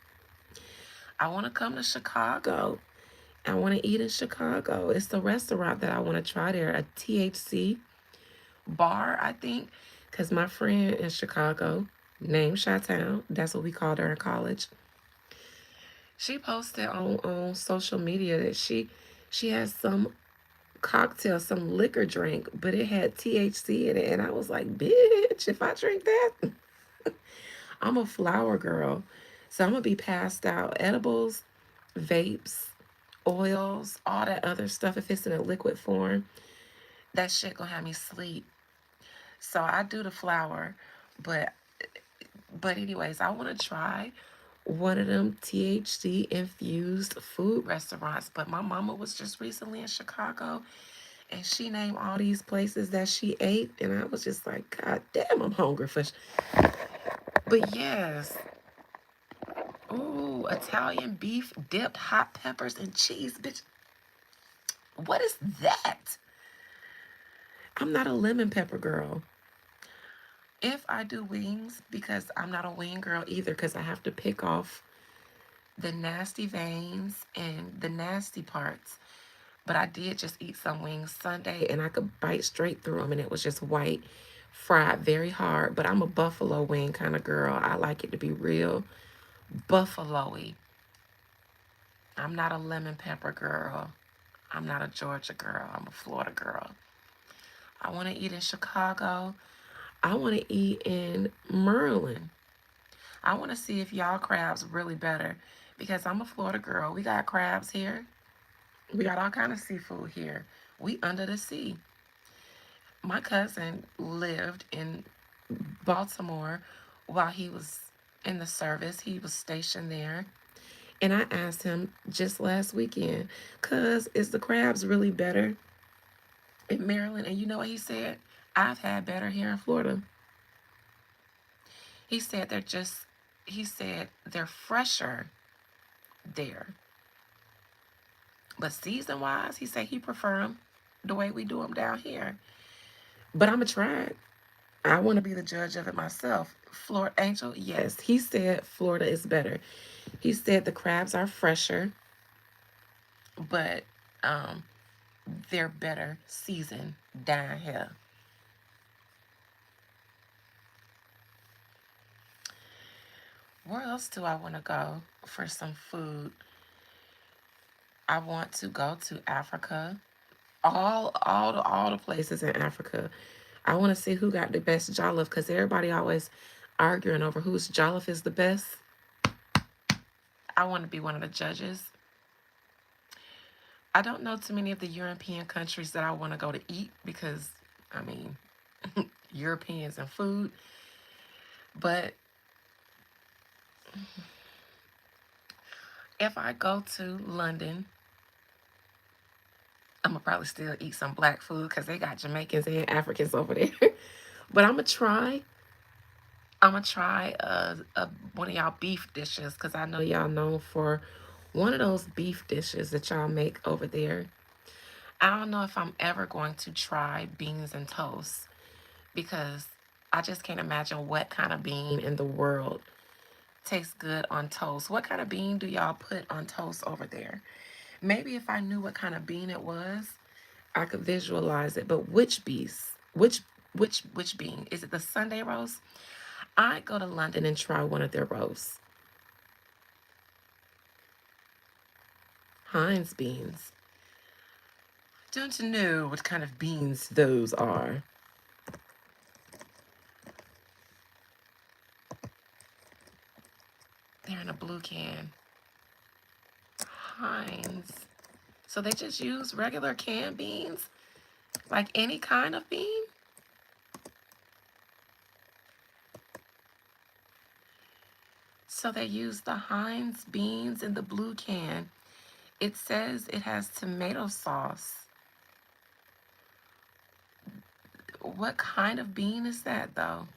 I want to come to Chicago. I want to eat in Chicago. It's the restaurant that I want to try there, a THC bar, I think, because my friend in Chicago, named Chi-Town, that's what we called her in college. She posted on social media that she has some cocktail, some liquor drink, but it had THC in it. And I was like, bitch, if I drink that, I'm a flower girl. So I'm gonna be passed out. Edibles, vapes, oils, all that other stuff, if it's in a liquid form, that shit gonna have me sleep. So I do the flower, but anyways, I wanna try one of them THC infused food restaurants. But my mama was just recently in Chicago and she named all these places that she ate, and I was just like, God damn, I'm hungry for. But yes, ooh, Italian beef dipped hot peppers and cheese, bitch. What is that? I'm not a lemon pepper girl. If I do wings, because I'm not a wing girl either, because I have to pick off the nasty veins and the nasty parts. But I did just eat some wings Sunday and I could bite straight through them and it was just white, fried very hard. But I'm a buffalo wing kind of girl. I like it to be real buffalo-y. I'm not a lemon pepper girl. I'm not a Georgia girl. I'm a Florida girl. I want to eat in Chicago. I want to eat in Maryland. I want to see if y'all crabs really better because I'm a Florida girl. We got crabs here. We got all kind of seafood here. We under the sea. My cousin lived in Baltimore while he was in the service. He was stationed there. And I asked him just last weekend, cuz is the crabs really better in Maryland? And you know what he said? I've had better here in Florida. He said he said they're fresher there. But season wise, he said he prefer them the way we do them down here. But I'm going to try it. I want to be the judge of it myself. Florida Angel, yes. He said Florida is better. He said the crabs are fresher, but um, they're better seasoned down here. Where else do I want to go for some food? I want to go to Africa. All the places in Africa. I want to see who got the best jollof because everybody always arguing over whose jollof is the best. I want to be one of the judges. I don't know too many of the European countries that I want to go to eat because, I mean, Europeans and food. But if I go to London, I'm going to probably still eat some black food because they got Jamaicans and Africans over there. But I'm gonna try one of y'all beef dishes because I know y'all known for one of those beef dishes that y'all make over there. I don't know if I'm ever going to try beans and toast because I just can't imagine what kind of bean in the world tastes good on toast. What kind of bean do y'all put on toast over there? Maybe if I knew what kind of bean it was, I could visualize it. But which beef? Which bean? Is it the Sunday roast? I'd go to London and try one of their roasts. Heinz beans. Don't know what kind of beans those are. They're in a blue can. Heinz. So they just use regular canned beans? Like any kind of bean? So they use the Heinz beans in the blue can. It says it has tomato sauce. What kind of bean is that though?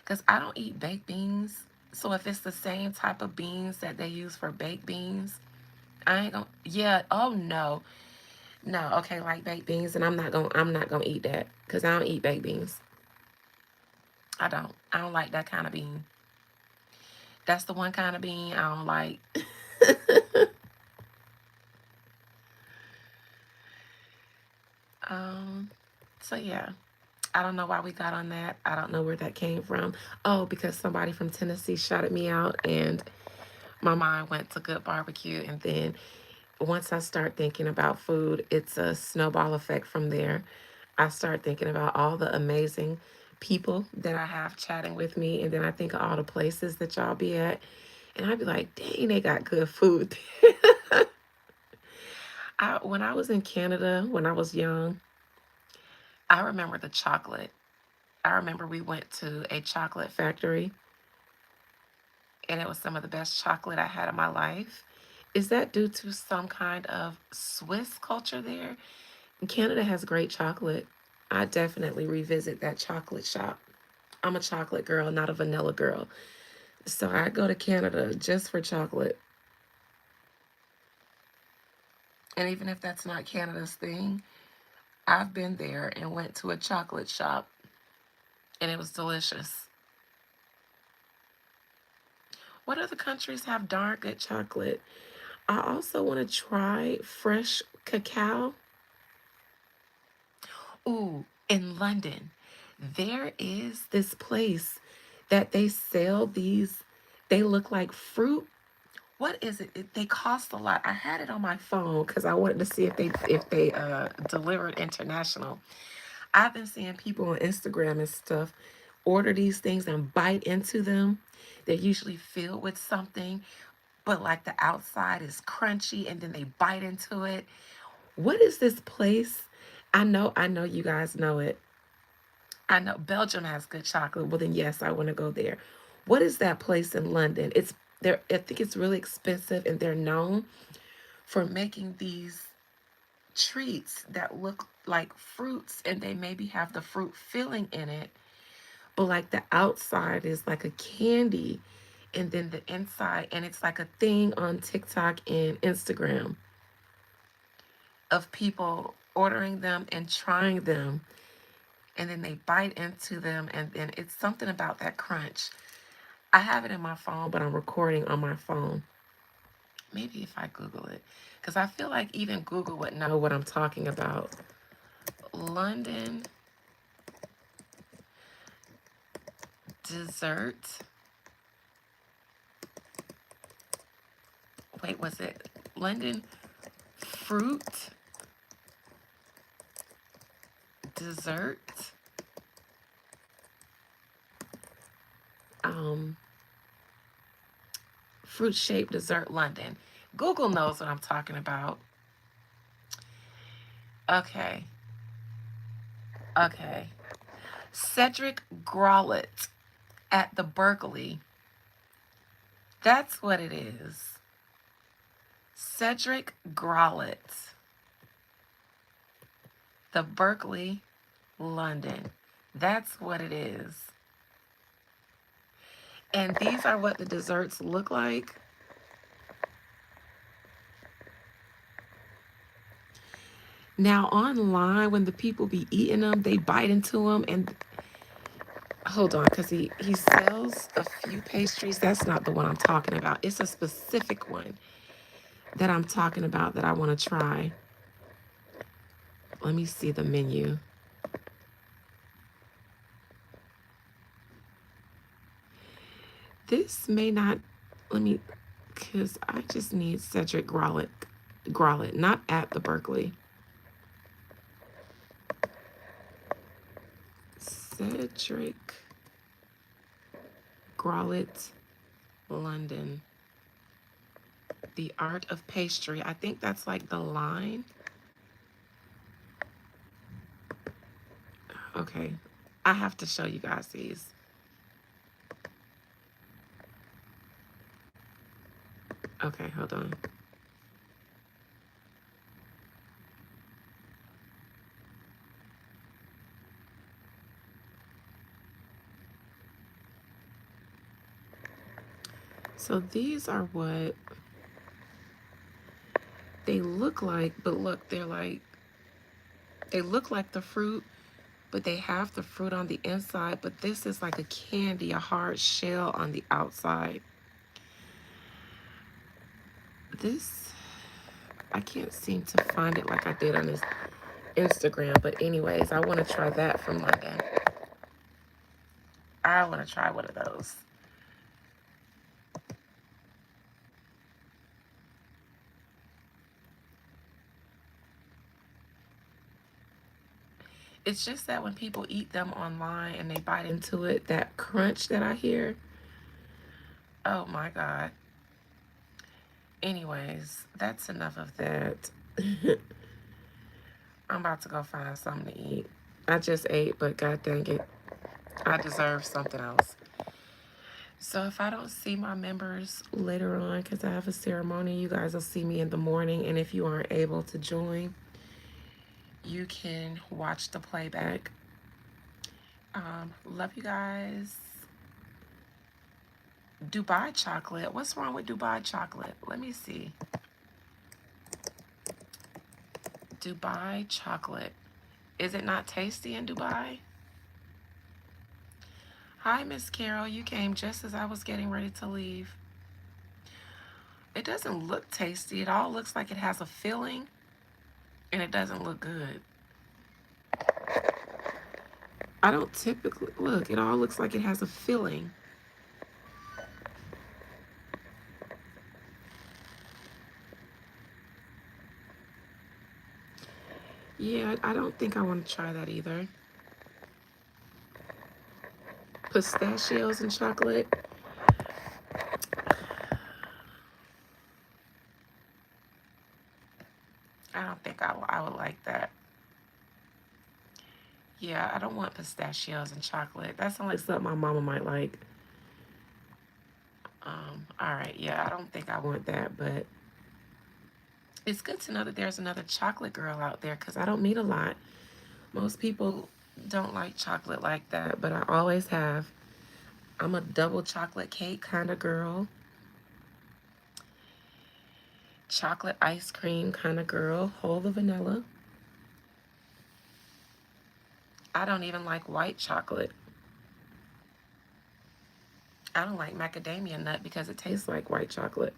Because I don't eat baked beans. So if it's the same type of beans that they use for baked beans, I ain't gonna. Yeah. Oh no. No. Okay. Like baked beans, and I'm not gonna eat that because I don't eat baked beans. I don't. I don't like that kind of bean. That's the one kind of bean I don't like. um. So yeah. I don't know why we got on that. I don't know where that came from. Oh, because somebody from Tennessee shouted me out and my mind went to good barbecue. And then once I start thinking about food, it's a snowball effect from there. I start thinking about all the amazing people that I have chatting with me. And then I think of all the places that y'all be at. And I'd be like, dang, they got good food. When I was in Canada, when I was young, I remember the chocolate. I remember we went to a chocolate factory and it was some of the best chocolate I had in my life. Is that due to some kind of Swiss culture there? Canada has great chocolate. I definitely revisit that chocolate shop. I'm a chocolate girl, not a vanilla girl. So I go to Canada just for chocolate. And even if that's not Canada's thing, I've been there and went to a chocolate shop and it was delicious. What other countries have darn good chocolate? I also want to try fresh cacao. Ooh, in London, there is this place that they sell these, they look like fruit. What is it? They cost a lot. I had it on my phone because I wanted to see if they delivered international. I've been seeing people on Instagram and stuff order these things and bite into them. They're usually filled with something, but like the outside is crunchy and then they bite into it. What is this place? I know you guys know it. I know Belgium has good chocolate. Well, then yes, I want to go there. What is that place in London? It's there. I think it's really expensive, and they're known for making these treats that look like fruits, and they maybe have the fruit filling in it, but like the outside is like a candy, and then the inside, and it's like a thing on TikTok and Instagram of people ordering them and trying them, and then they bite into them, and then it's something about that crunch. I have it in my phone, but I'm recording on my phone. Maybe if I Google it, because I feel like even Google would know what I'm talking about. London dessert. Wait, was it London fruit dessert? Um, fruit shaped dessert London. Google knows what I'm talking about. Okay. Okay. Cedric Grollet at the Berkeley. That's what it is. Cedric Grollet. The Berkeley, London. That's what it is. And these are what the desserts look like. Now online, when the people be eating them, they bite into them and hold on, because he sells a few pastries. That's not the one I'm talking about. It's a specific one that I'm talking about that I want to try. Let me see the menu. This may not, let me, because I just need Cedric Grollet, not at the Berkeley. Cedric Grollet, London. The Art of Pastry. I think that's like the line. Okay. I have to show you guys these. Okay, hold on. So these are what they look like, but look, they look like the fruit, but they have the fruit on the inside, but this is like a candy, a hard shell on the outside. This, I can't seem to find it like I did on this. Instagram. But anyways, I want to try that from London. I want to try one of those. It's just that when people eat them online and they bite into it, that crunch that I hear, oh my God. Anyways, that's enough of that. I'm about to go find something to eat. I just ate, but god dang it, I deserve something else. So if I don't see my members later on, because I have a ceremony, you guys will see me in the morning. And if you aren't able to join, you can watch the playback. Love you guys. Dubai chocolate. What's wrong with Dubai chocolate? Let me see. Dubai chocolate. Is it not tasty in Dubai? Hi, Miss Carol. You came just as I was getting ready to leave. It doesn't look tasty. It all looks like it has a filling, and it doesn't look good. I don't typically look. It all looks like it has a filling. Yeah, I don't think I want to try that either. Pistachios and chocolate. I don't think I would like that. Yeah, I don't want pistachios and chocolate. That sounds like something my mama might like. All right, yeah, I don't think I want that, but it's good to know that there's another chocolate girl out there because I don't meet a lot. Most people don't like chocolate like that, but I always have. I'm a double chocolate cake kind of girl, chocolate ice cream kind of girl, whole the vanilla. I don't even like white chocolate. I don't like macadamia nut because it tastes like white chocolate.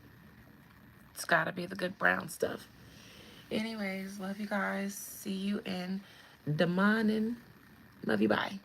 It's got to be the good brown stuff. Anyways, love you guys. See you in the morning. Love you. Bye.